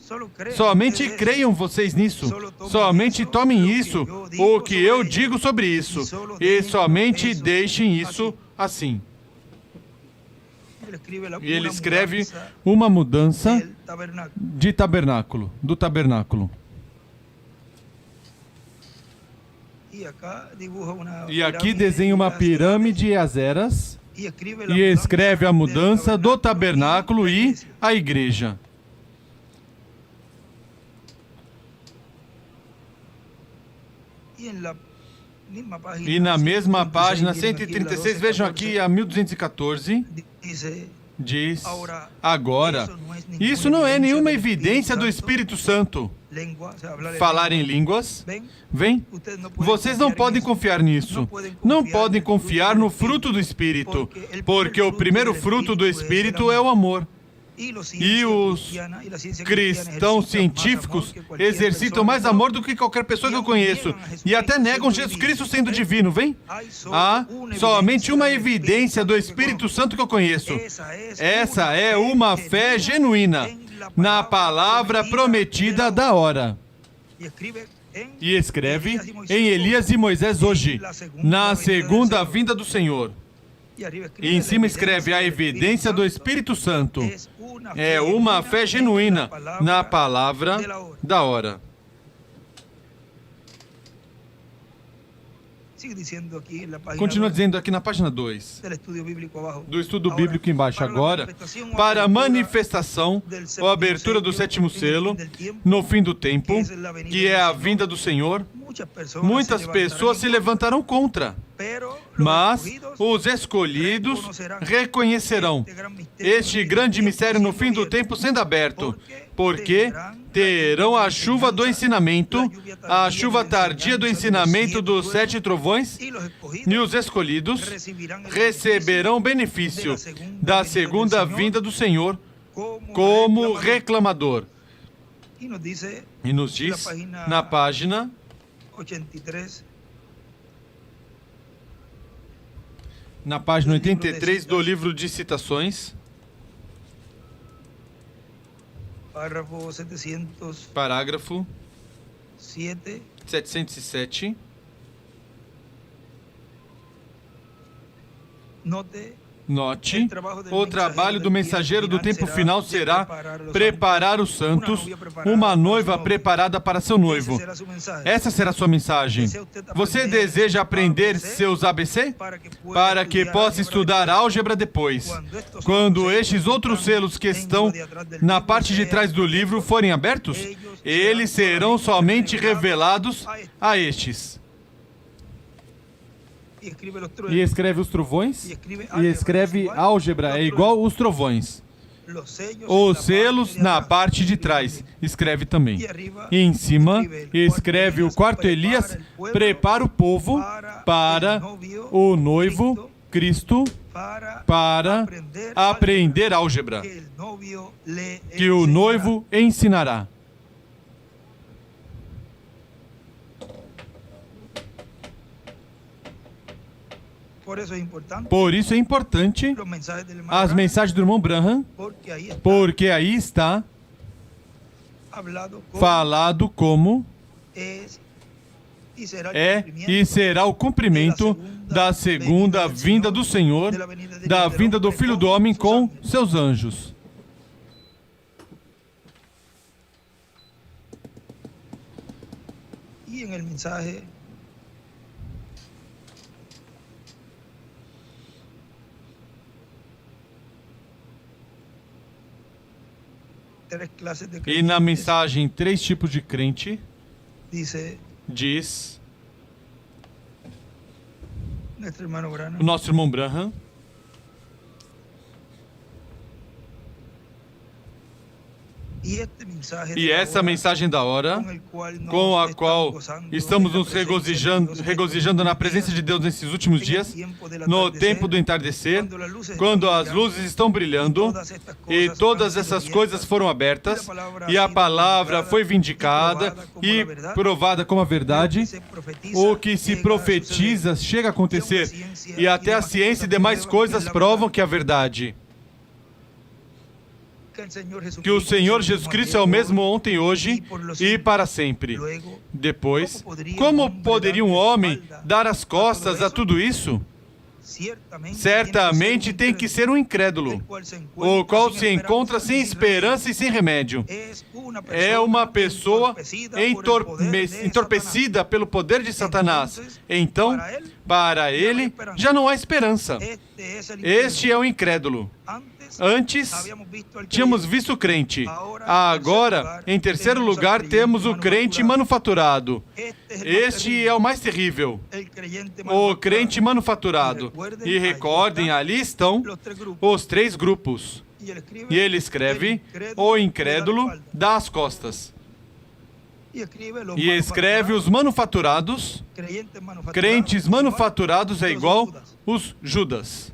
Speaker 2: Somente creiam vocês nisso. Somente tomem isso, o que eu digo sobre isso. E somente deixem isso assim. E ele escreve uma mudança de tabernáculo, do tabernáculo. E aqui desenha uma pirâmide e as eras. E escreve a mudança do tabernáculo e a igreja. E na mesma página 136, vejam aqui a 1214, diz, agora, isso não é nenhuma evidência do Espírito Santo. Falar em línguas, vem? Vocês não podem confiar nisso. Não podem confiar no fruto do Espírito, porque o primeiro fruto do Espírito é o amor. E os cristãos científicos exercitam mais amor do que qualquer pessoa que eu conheço. E até negam Jesus Cristo sendo divino, vem? Há somente uma evidência do Espírito Santo que eu conheço. Essa é uma fé genuína na palavra prometida da hora. E escreve em Elias e Moisés hoje, na segunda vinda do Senhor. E em cima escreve a evidência do Espírito Santo. É uma fé genuína na palavra da hora. Continua dizendo aqui na página 2 do estudo bíblico embaixo agora, para a manifestação ou abertura do sétimo selo no fim do tempo, que é a vinda do Senhor, muitas pessoas se levantarão contra, mas os escolhidos reconhecerão este grande mistério no fim do tempo sendo aberto, porque terão a chuva do ensinamento, a chuva tardia do ensinamento dos 7 trovões, e os escolhidos receberão o benefício da segunda vinda do Senhor como reclamador. E nos diz, na página 83 do livro de citações, parágrafo 707, note, o trabalho do mensageiro do tempo final será preparar os santos, uma noiva preparada para seu noivo. Essa será a sua mensagem. Você deseja aprender seus ABC? Para que possa estudar álgebra depois. Quando estes outros selos que estão na parte de trás do livro forem abertos, eles serão somente revelados a estes. E escreve os trovões, e escreve álgebra, é igual os trovões. Os selos na parte de trás, escreve também. E em cima, escreve o quarto Elias, prepara o povo para o noivo, Cristo, para aprender álgebra, que o noivo ensinará. Por isso é importante as mensagens do irmão Branham, porque aí está falado como e será o cumprimento da segunda vinda do Senhor, da vinda do Filho do Homem com seus anjos.
Speaker 3: E no mensagem
Speaker 2: e na mensagem 3 tipos de crente diz o nosso irmão Branham, e essa mensagem da hora, com a qual estamos nos regozijando na presença de Deus nesses últimos dias, no tempo do entardecer, quando as luzes estão brilhando e todas essas coisas foram abertas e a palavra foi vindicada e provada como a verdade, o que se profetiza chega a acontecer e até a ciência e demais coisas provam que é a verdade. Que o Senhor Jesus Cristo é o mesmo ontem, hoje e para sempre. Depois, como poderia um homem dar as costas a tudo isso? Certamente tem que ser um incrédulo, o qual se encontra sem esperança e sem remédio. É uma pessoa entorpecida pelo poder de Satanás. Então, para ele, já não há esperança. Este é o incrédulo. Antes, tínhamos visto o crente. Agora, em terceiro lugar, temos o crente manufaturado. Este é o mais terrível. O crente manufaturado. E recordem, ali estão os 3 grupos. E ele escreve, o incrédulo dá as costas. E escreve os manufaturados. Crentes manufaturados é igual os Judas.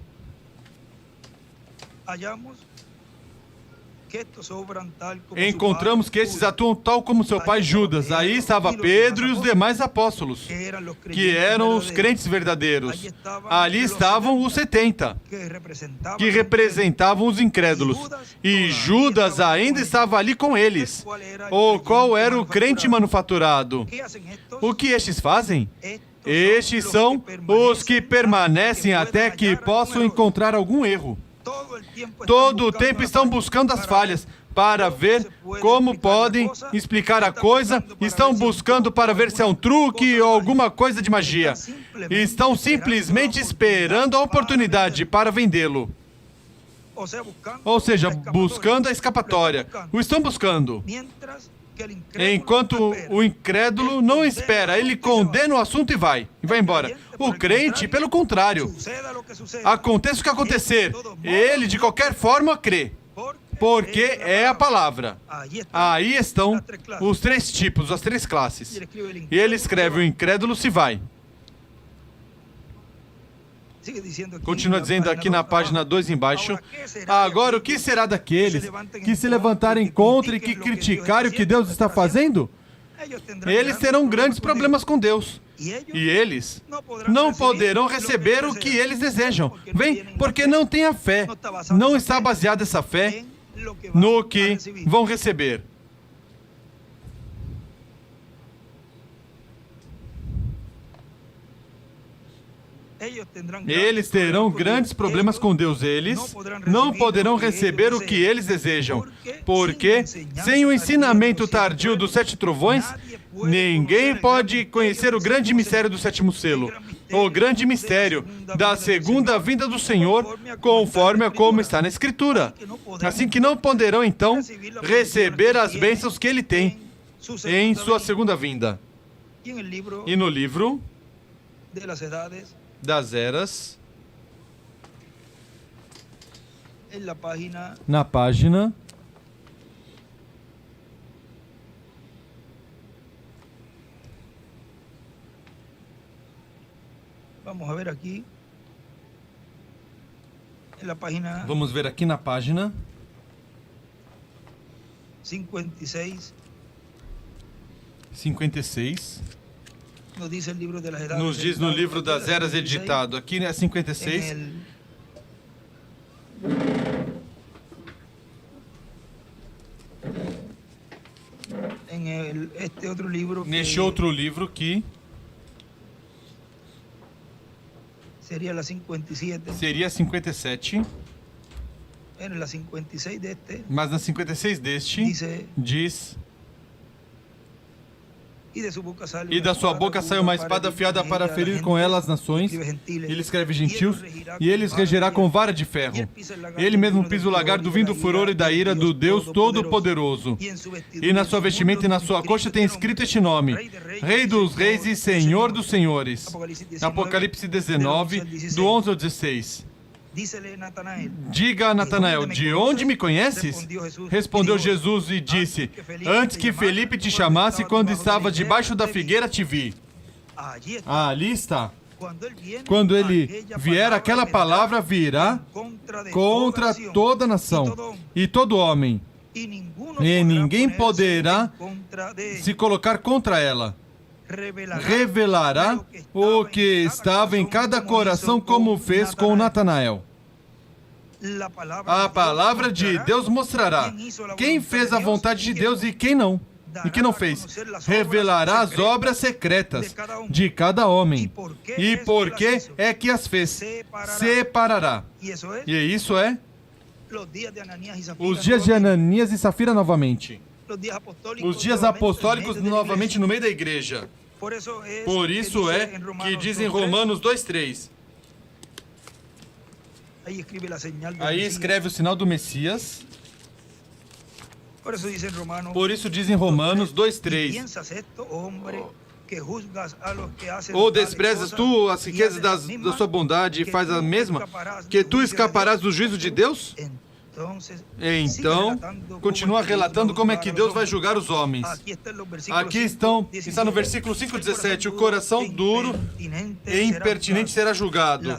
Speaker 2: Encontramos que esses atuam tal como seu pai Judas. Aí estava Pedro e os demais apóstolos, que eram os crentes verdadeiros. Ali estavam os 70, que representavam os incrédulos. E Judas ainda estava ali com eles. O qual era o crente manufaturado? O que estes fazem? Estes são os que permanecem até que possam encontrar algum erro. Todo o tempo estão buscando as falhas para ver como podem explicar a coisa, estão buscando para ver se é um truque ou alguma coisa de magia. Estão simplesmente esperando a oportunidade para vendê-lo. Ou seja, buscando a escapatória. O estão buscando. Enquanto o incrédulo não espera, ele condena o assunto e vai embora. O crente, pelo contrário, aconteça o que acontecer, ele de qualquer forma crê, porque é a palavra. Aí estão os 3 tipos, as 3 classes. E ele escreve, o incrédulo se vai. Continua dizendo aqui na página 2 embaixo, agora o que será daqueles que se levantarem contra e que criticarem o que Deus está fazendo? Eles terão grandes problemas com Deus. E eles não poderão receber o que eles desejam. Vem, porque não tem a fé. Não está baseada essa fé no que vão receber. Eles terão grandes problemas com Deus. Eles não poderão receber o que eles desejam, porque sem o ensinamento tardio dos 7 trovões, ninguém pode conhecer o grande mistério do 7º selo, o grande mistério da segunda vinda do Senhor, conforme a como está na Escritura. Assim que não poderão, então, receber as bênçãos que Ele tem em sua segunda vinda. E no livro das eras, na página vamos ver aqui na página 56. Nos diz no livro das Eras editado. Aqui é 56. Neste outro livro que seria 57. Mas na 56 deste diz: e da sua boca sai uma espada afiada para ferir com ela as nações. Ele escreve gentios, e eles regerá com vara de ferro. Ele mesmo pisa o lagar do vinho do furor e da ira do Deus Todo-Poderoso. E na sua vestimenta e na sua coxa tem escrito este nome: Rei dos Reis e Senhor dos Senhores. Apocalipse 19, do 11 ao 16. Diga a Natanael: de onde me conheces? Respondeu Jesus e disse: antes que Felipe te chamasse, quando estava debaixo da figueira, te vi. Ali está. Quando ele vier, aquela palavra virá contra toda nação e todo homem, e ninguém poderá se colocar contra ela. Revelará o que estava em cada coração, como fez com Natanael. A palavra de Deus mostrará quem fez a vontade de Deus e quem não fez. Revelará as obras secretas de cada homem. E por que é que as fez? Separará. E isso é os dias de Ananias e Safira novamente. Os dias apostólicos novamente no meio da igreja. Por isso é que diz em Romanos 2:3. Aí escreve o sinal do Messias. Por isso diz em Romanos 2:3. Ou desprezas tu as riquezas da sua bondade e faz a mesma, que tu escaparás do juízo de Deus? Então, continua relatando como é que Deus vai julgar os homens. Aqui está no versículo 5:17, o coração duro e impertinente será julgado.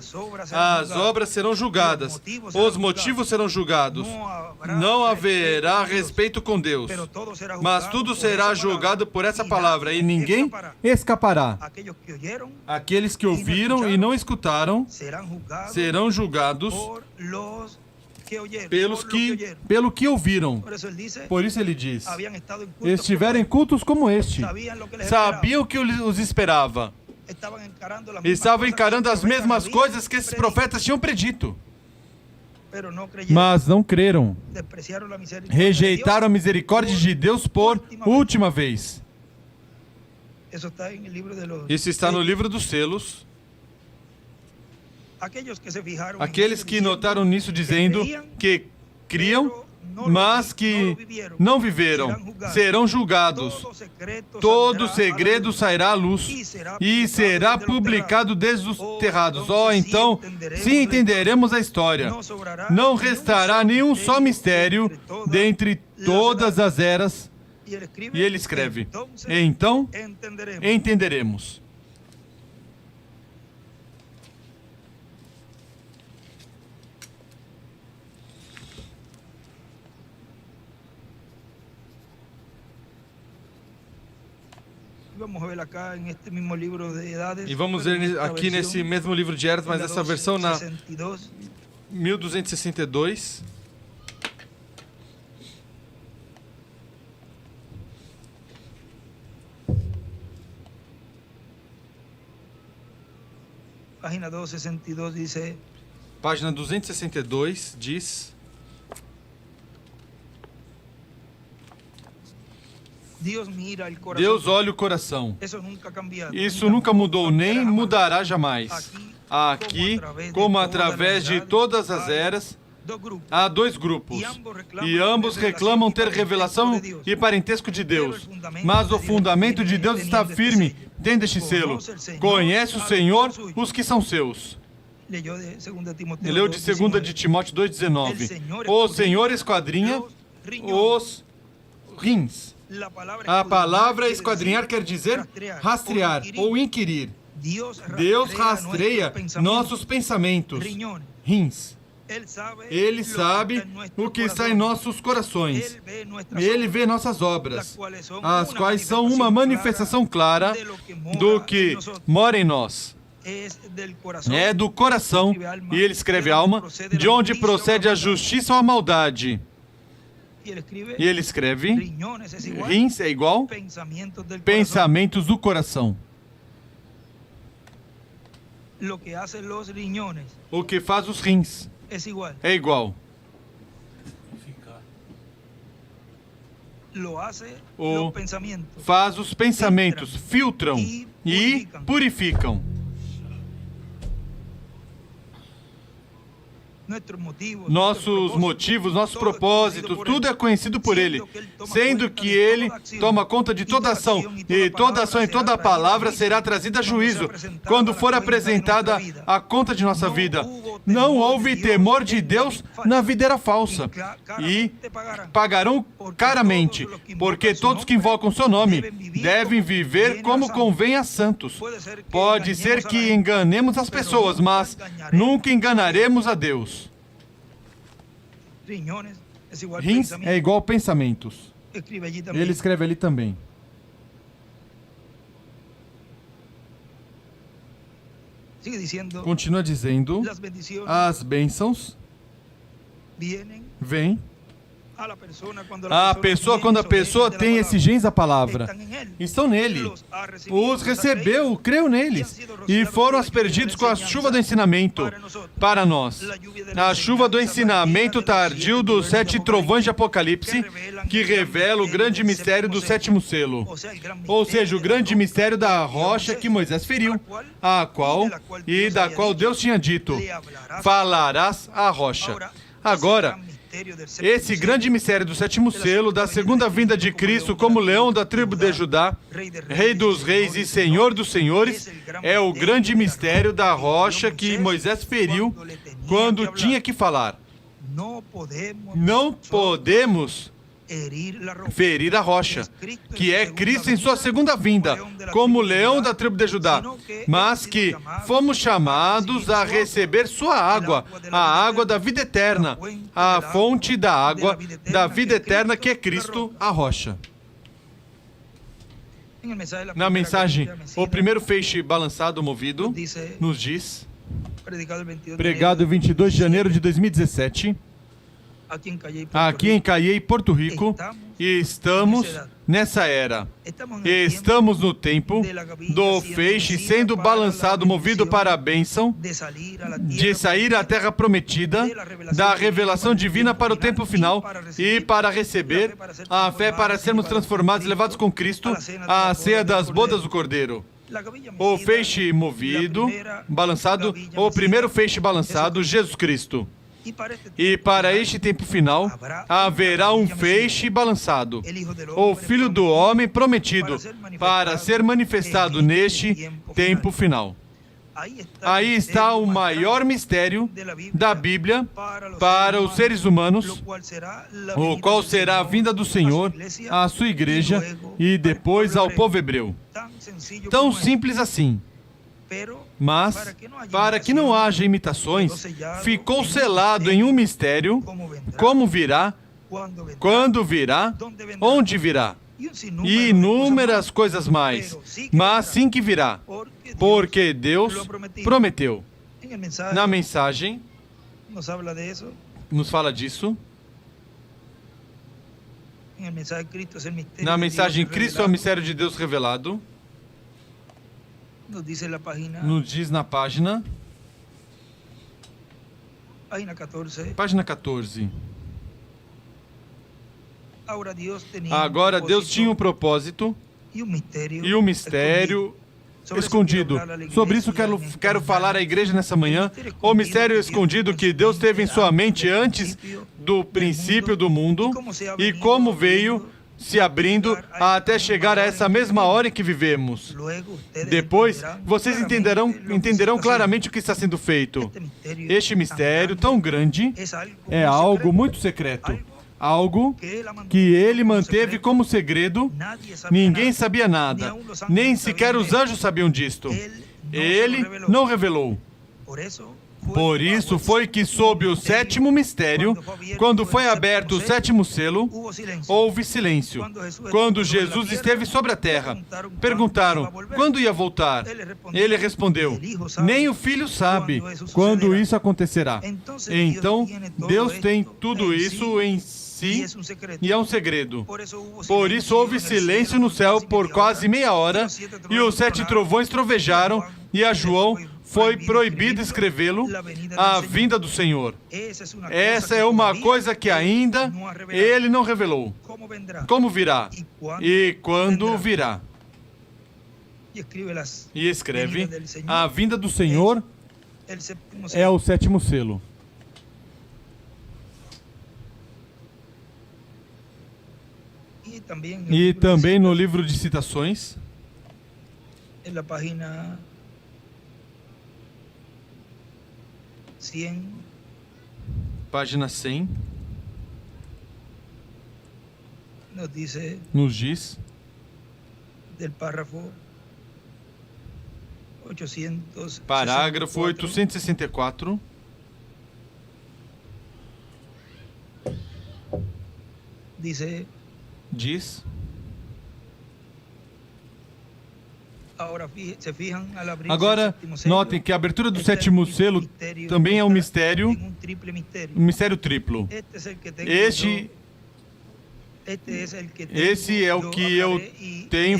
Speaker 2: As obras serão julgadas. Os motivos serão julgados. Não haverá respeito com Deus. Mas tudo será julgado por essa palavra e ninguém escapará. Aqueles que ouviram e não escutaram serão julgados pelo que ouviram. Por isso ele diz: estiveram em cultos como este, sabiam que os esperava, estavam encarando as mesmas coisas que esses profetas tinham predito, mas não creram, rejeitaram a misericórdia de Deus por última vez. Isso está no livro dos selos. Aqueles que notaram nisso dizendo que criam, mas que não viveram, serão julgados. Todo segredo sairá à luz e será publicado desde os terrados. Então, sim, entenderemos a história. Não restará nenhum só mistério dentre todas as eras. E ele escreve: então, entenderemos. E vamos ver aqui nesse mesmo livro de Eras, mas essa versão na 1262. Página 262 diz: Deus olha o coração. Isso nunca mudou, nem mudará jamais. Aqui, como através de todas as eras, há dois grupos, e ambos reclamam ter revelação e parentesco de Deus. Mas o fundamento de Deus está firme, tendo este selo: conhece o Senhor os que são seus. Leu de 2 de Timóteo 2,19. O Senhor esquadrinha os rins. A palavra esquadrinhar quer dizer rastrear ou inquirir. Deus rastreia nossos pensamentos, rins. Ele sabe o que está em nossos corações. Ele vê nossas obras, as quais são uma manifestação clara do que mora em nós. É do coração, e ele escreve alma, de onde procede a justiça ou a maldade. E ele escreve, rins é igual, pensamentos do coração. O que faz os rins é igual. Faz os pensamentos, filtram e purificam. Nossos motivos, nossos propósitos, tudo é conhecido por Ele, sendo que Ele toma conta de toda ação, e toda ação e toda palavra será trazida a juízo, quando for apresentada a conta de nossa vida. Não houve temor de Deus na videira falsa, e pagarão caramente, porque todos que invocam seu nome devem viver como convém a santos. Pode ser que enganemos as pessoas, mas nunca enganaremos a Deus. Rins é igual pensamentos. Ele escreve ali também. Continua dizendo, as bênçãos vêm. A pessoa, quando a pessoa tem esses genes da palavra, estão nele, os recebeu, creu neles, e foram aspergidos com a chuva do ensinamento para nós. A chuva do ensinamento tardio dos 7 trovões de Apocalipse, que revela o grande mistério do 7º selo, ou seja, o grande mistério da rocha que Moisés feriu, da qual Deus tinha dito, falarás à rocha. Agora, esse grande mistério do 7º selo, da segunda vinda de Cristo como leão da tribo de Judá, Rei dos reis e Senhor dos senhores, é o grande mistério da rocha que Moisés feriu quando tinha que falar. Não podemos ferir a rocha, que é Cristo em sua segunda vinda, como leão da tribo de Judá, mas que fomos chamados a receber sua água, a água da vida eterna, a fonte da água da vida eterna que é Cristo, a rocha. Na mensagem, o primeiro feixe balançado, movido, nos diz, pregado 22 de janeiro de 2017, aqui em Caiei, Porto Rico, e estamos nessa era. Estamos no tempo do feixe sendo balançado, movido para a bênção, de sair à terra prometida, da revelação divina para o tempo final e para receber a fé para sermos transformados e levados com Cristo à ceia das bodas do Cordeiro. O feixe movido, balançado, o primeiro feixe balançado, Jesus Cristo. E para este tempo final, haverá um feixe balançado, o Filho do Homem prometido, para ser manifestado neste tempo final. Aí está o maior mistério da Bíblia para os seres humanos, o qual será a vinda do Senhor à sua igreja e depois ao povo hebreu. Tão simples assim. Mas, para que não haja imitações, ficou selado em um mistério, como virá, quando virá, onde virá, e inúmeras coisas mais, mas sim que virá, porque Deus prometeu. Na mensagem, nos fala disso. Na mensagem, Cristo é o mistério de Deus revelado. Nos diz na página 14. Agora Deus tinha um propósito e um mistério escondido. Sobre isso quero falar à igreja nessa manhã. O mistério escondido que Deus teve em sua mente antes do princípio do mundo e como veio se abrindo até chegar a essa mesma hora em que vivemos. Depois, vocês entenderão claramente o que está sendo feito. Este mistério tão grande é algo muito secreto. Algo que ele manteve como segredo. Ninguém sabia nada. Nem sequer os anjos sabiam disto. Ele não revelou. Por isso foi que sob o sétimo mistério, quando foi aberto o sétimo selo, houve silêncio. Quando Jesus esteve sobre a terra, perguntaram, quando ia voltar? Ele respondeu, nem o Filho sabe quando isso acontecerá. Então, Deus tem tudo isso em si e é um segredo. Por isso houve silêncio no céu por quase meia hora, e os 7 trovões trovejaram, e a João foi proibido escrevê-lo, a vinda do Senhor. Essa é uma coisa que ainda ele não revelou. Como virá? E quando virá? E escreve, a vinda do Senhor é o sétimo selo. E também no livro de citações,
Speaker 3: na página 100,
Speaker 2: página 100,
Speaker 3: nos
Speaker 2: diz, parágrafo 864, diz, agora, notem que a abertura do sétimo selo também é um mistério triplo. Esse é o que eu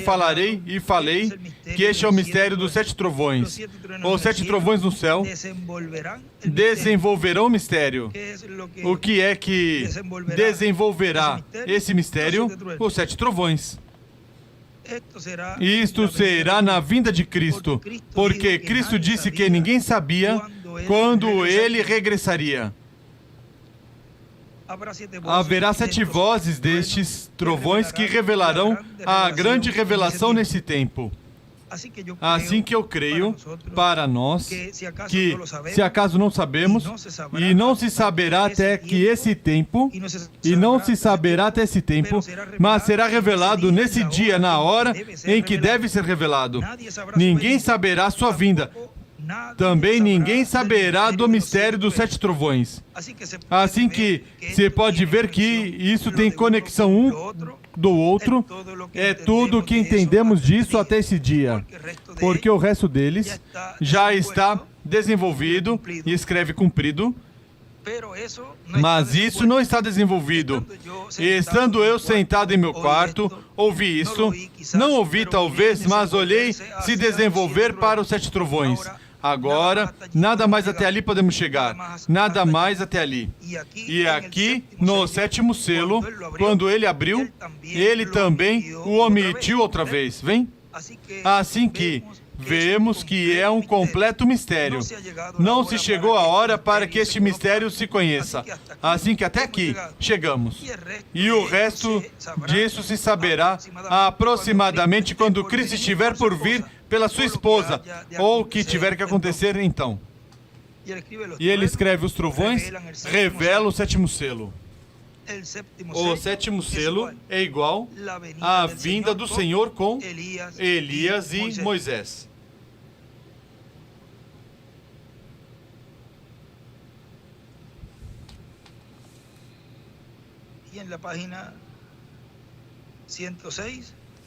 Speaker 2: falarei e falei, que este é o mistério dos 7 trovões. Os 7 trovões no céu desenvolverão o mistério. O que é que desenvolverá esse mistério? Os 7 trovões. Isto será na vinda de Cristo, porque Cristo disse que ninguém sabia quando Ele regressaria. Haverá 7 vozes destes trovões que revelarão a grande revelação nesse tempo. Assim que eu creio, para nós, que se acaso não sabemos, e não se saberá até que esse tempo, mas será revelado nesse dia, na hora em que deve ser revelado. Ninguém saberá a sua vinda. Também ninguém saberá do mistério dos 7 trovões. Assim que se pode ver que isso tem conexão um do outro, é tudo o que entendemos disso até esse dia, porque o resto deles já está desenvolvido, e escreve cumprido, mas isso não está desenvolvido. E estando eu sentado em meu quarto, ouvi isso, não ouvi talvez, mas olhei se desenvolver para os 7 trovões. Agora, nada mais até ali podemos chegar. Nada mais até ali. E aqui, no sétimo selo, quando ele abriu, ele também o omitiu outra vez. Vem? Assim que vemos que é um completo mistério. Não se chegou a hora para que este mistério se conheça. Assim que até aqui chegamos. E o resto disso se saberá aproximadamente quando Cristo estiver por vir pela sua esposa, ou o que tiver que acontecer então. E ele escreve os trovões, revela o sétimo selo. O sétimo selo é igual à vinda do Senhor com Elias e Moisés.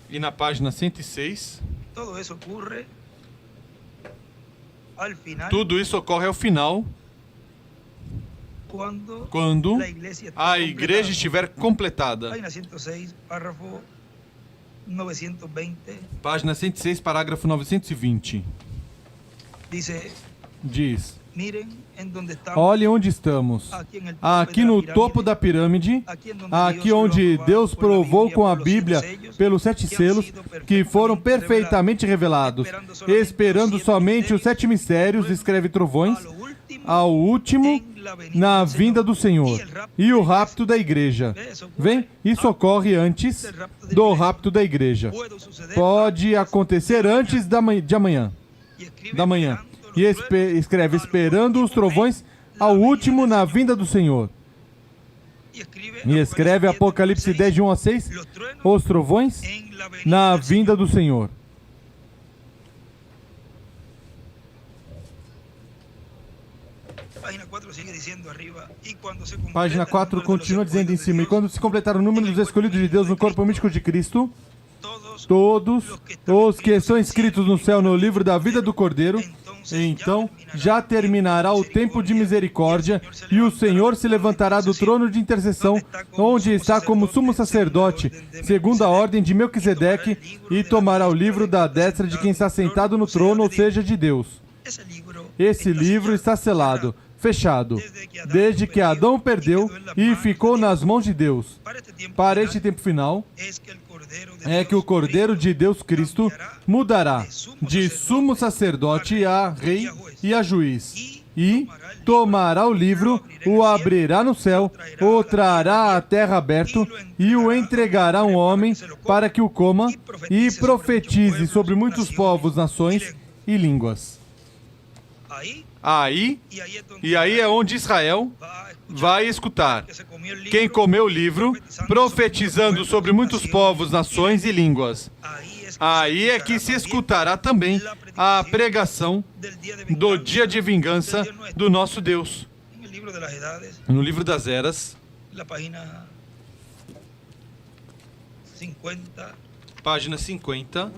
Speaker 2: E na página 106, tudo isso ocorre ao final, quando a igreja estiver completada. Página 106, parágrafo 920. Diz: olhem onde estamos. Aqui no topo da pirâmide, aqui onde Deus provou com a Bíblia pelos 7 selos que foram perfeitamente revelados, esperando somente os 7 mistérios, escreve trovões, ao último, na vinda do Senhor, e o rapto da igreja. Vem? Isso ocorre antes do rapto da igreja. Pode acontecer antes de amanhã. E escreve, esperando os trovões ao último na vinda do Senhor. E escreve Apocalipse 10, de 1 a 6, os trovões na vinda do Senhor. Página 4 continua dizendo em cima: e quando se completar o número dos escolhidos de Deus no corpo místico de Cristo, todos os que são inscritos no céu no livro da vida do Cordeiro, então já terminará o tempo de misericórdia e o Senhor se levantará do trono de intercessão, onde está como sumo sacerdote, segundo a ordem de Melquisedeque, e tomará o livro da destra de quem está sentado no trono, ou seja, de Deus. Esse livro está selado, fechado, desde que Adão perdeu e ficou nas mãos de Deus. Para este tempo final, é que o Cordeiro de Deus Cristo mudará de sumo sacerdote a rei e a juiz, e tomará o livro, o abrirá no céu, o trará à terra aberto e o entregará a um homem para que o coma e profetize sobre muitos povos, nações e línguas. Aí é onde Israel vai escutar quem comeu o livro, profetizando sobre muitos povos, nações e línguas. Aí é que se escutará também a pregação do dia de vingança do nosso Deus. No livro das Eras, página 50,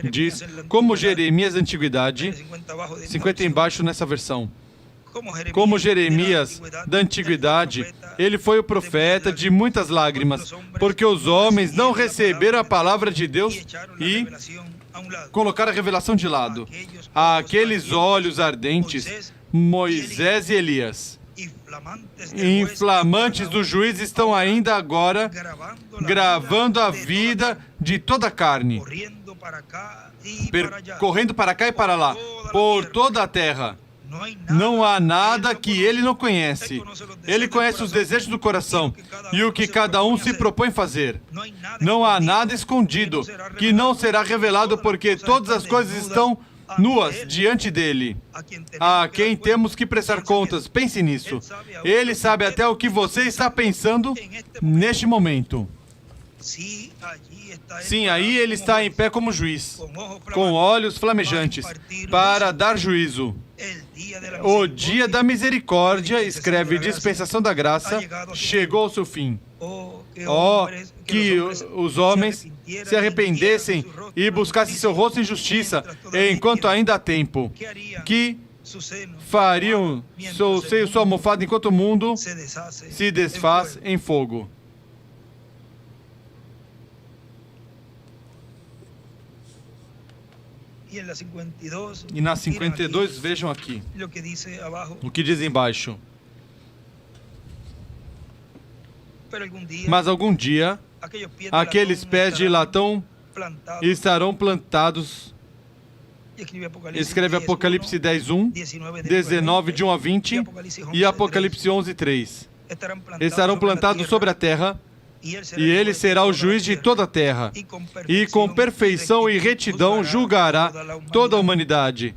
Speaker 2: diz, como Jeremias da Antiguidade, 50 embaixo nessa versão, como Jeremias da Antiguidade, ele foi o profeta de muitas lágrimas, porque os homens não receberam a palavra de Deus e colocaram a revelação de lado. Aqueles olhos ardentes, Moisés e Elias, inflamantes do juiz, estão ainda agora gravando a vida de toda a carne, correndo para cá e para lá, por toda a terra. Não há nada que ele não conhece. Ele conhece os desejos do coração e o que cada um se propõe fazer. Não há nada escondido que não será revelado, porque todas as coisas estão nuas diante dele, a quem temos que prestar contas. Pense nisso. Ele sabe até o que você está pensando neste momento. Sim, aí ele está em pé como juiz, com olhos flamejantes, para dar juízo. O dia da misericórdia, escreve dispensação da graça, chegou ao seu fim. Oh, que os homens se arrependessem e buscassem seu rosto em justiça, enquanto ainda há tempo. Que fariam seu seio, sua almofada, enquanto o mundo se desfaz em fogo. E na 52, vejam aqui o que diz embaixo. Mas algum dia, aqueles pés de latão estarão plantados. Escreve Apocalipse 10:1, 19, de 1 a 20, e Apocalipse 11:3. Estarão plantados sobre a terra, e ele será o juiz de toda a terra, e com perfeição e retidão julgará toda a humanidade.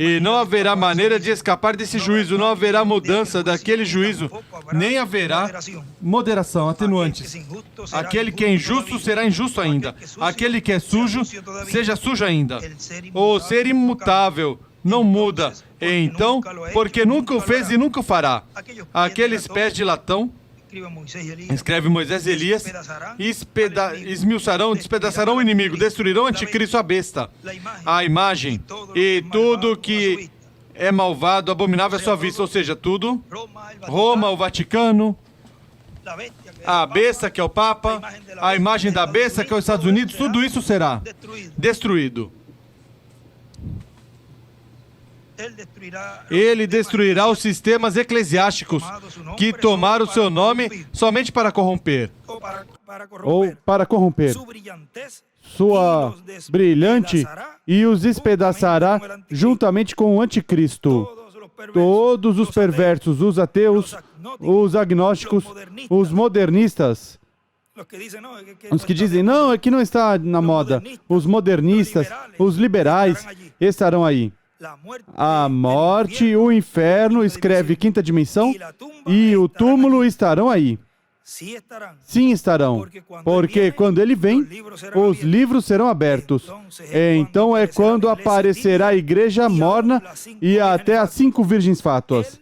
Speaker 2: E não haverá maneira de escapar desse juízo, não haverá mudança daquele juízo, nem haverá moderação, atenuantes. Aquele que é injusto será injusto ainda, aquele que é sujo, seja sujo ainda. O ser imutável não muda, então, porque nunca o fez e nunca o fará. Aqueles pés de latão, escreve Moisés e Elias, esmiuçarão, despedaçarão o inimigo, destruirão o anticristo, a besta, a imagem e tudo que é malvado, abominável à sua vista, ou seja, tudo, Roma, o Vaticano, a besta, que é o Papa, a imagem da besta, que é os Estados Unidos, tudo isso será destruído. Ele destruirá os sistemas eclesiásticos que tomaram o seu nome somente para corromper.
Speaker 1: Ou para corromper. Sua brilhante e os despedaçará juntamente com o anticristo. Todos os perversos, os ateus, os agnósticos, os modernistas, os que dizem, não, é que não está na moda. Os modernistas, os liberais estarão aí. A morte, o inferno, escreve quinta dimensão, e o túmulo estarão aí. Sim, estarão. Porque quando ele vem, os livros serão abertos. Então é quando aparecerá a igreja morna e até as 5 virgens fátuas.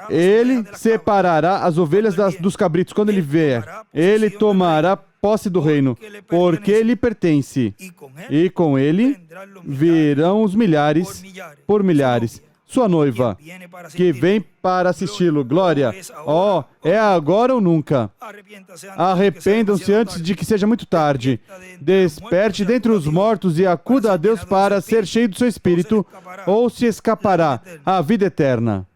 Speaker 1: Ele separará as ovelhas dos cabritos. Quando ele vier, ele tomará posse do reino, porque lhe pertence. E com ele virão os milhares por milhares. Sua noiva, que vem para assisti-lo. Glória! Oh, é agora ou nunca. Arrependam-se antes de que seja muito tarde. Desperte dentre os mortos e acuda a Deus para ser cheio do seu espírito, ou se escapará à vida eterna.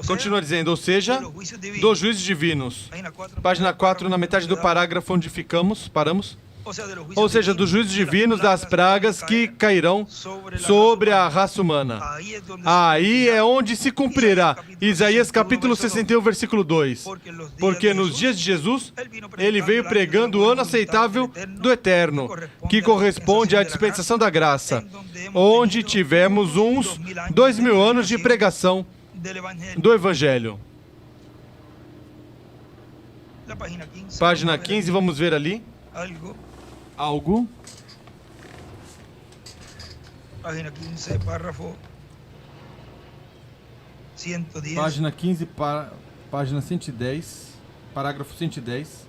Speaker 2: Continua dizendo, ou seja, dos juízos divinos. Página 4, na metade do parágrafo onde paramos. Ou seja, dos juízos divinos, das pragas que cairão sobre a raça humana. Aí é onde se cumprirá Isaías capítulo 61, versículo 2. Porque nos dias de Jesus, ele veio pregando o ano aceitável do Eterno, que corresponde à dispensação da graça, onde tivemos uns 2000 anos de pregação do Evangelho. Página 15, vamos ver ali. Algo.
Speaker 3: Página 15, párrafo 110.
Speaker 2: Página 15, página 110, parágrafo 110.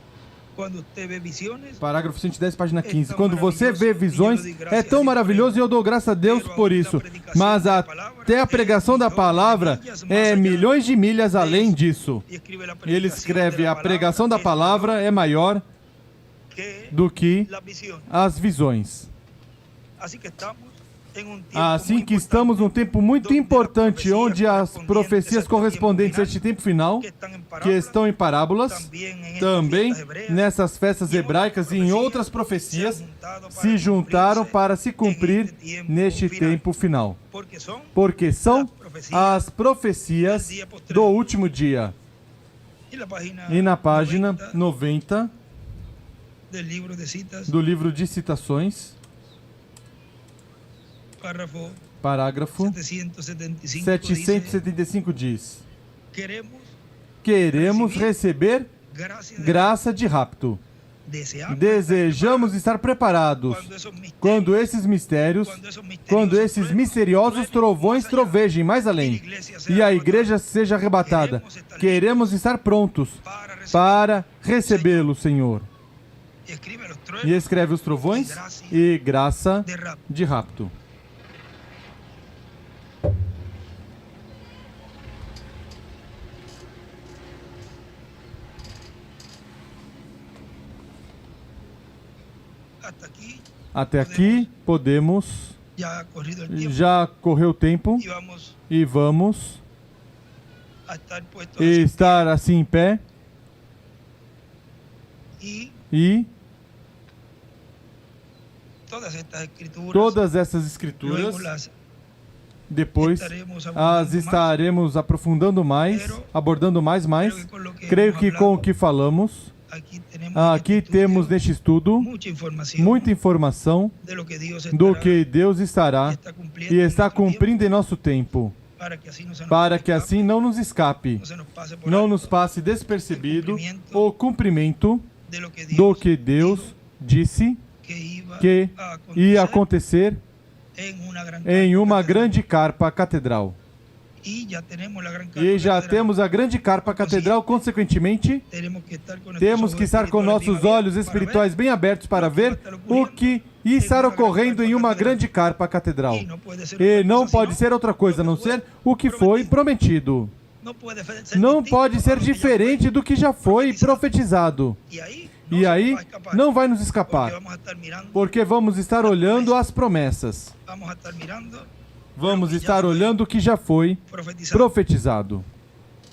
Speaker 2: Parágrafo 110, página 15. Quando você vê visões, é tão maravilhoso e eu dou graças a Deus por isso. Mas até a pregação da palavra é milhões de milhas além disso. Ele escreve, a pregação da palavra é maior do que as visões. Assim que estamos num tempo muito importante, onde as profecias correspondentes a este tempo final, que estão em parábolas, também nessas festas hebraicas e em outras profecias, se juntaram para se cumprir neste tempo final. Porque são as profecias do último dia. E na página 90 do livro de citações, parágrafo 775 diz: queremos receber graça de rapto. Desejamos estar preparados quando esses misteriosos trovões trovejem mais além e a igreja seja arrebatada. Queremos estar prontos para recebê-lo, Senhor. E escreve os trovões e graça de rapto. Até aqui podemos, já correu o tempo e vamos estar assim em pé e todas essas escrituras depois as estaremos aprofundando mais, abordando mais. Creio que com o que falamos, aqui temos neste estudo muita informação do que Deus estará e está cumprindo em nosso tempo, para que assim não nos escape, não nos passe despercebido o cumprimento do que Deus disse que ia acontecer em uma grande carpa catedral. E já temos a grande carpa catedral, consequentemente, temos que estar com nossos olhos espirituais bem abertos para ver o que está ocorrendo em uma grande carpa catedral. E não pode ser outra coisa a não ser o que foi prometido. Não pode ser diferente do que já foi profetizado. E aí, não vai nos escapar, porque vamos estar olhando as promessas. Vamos estar olhando o que já foi profetizado.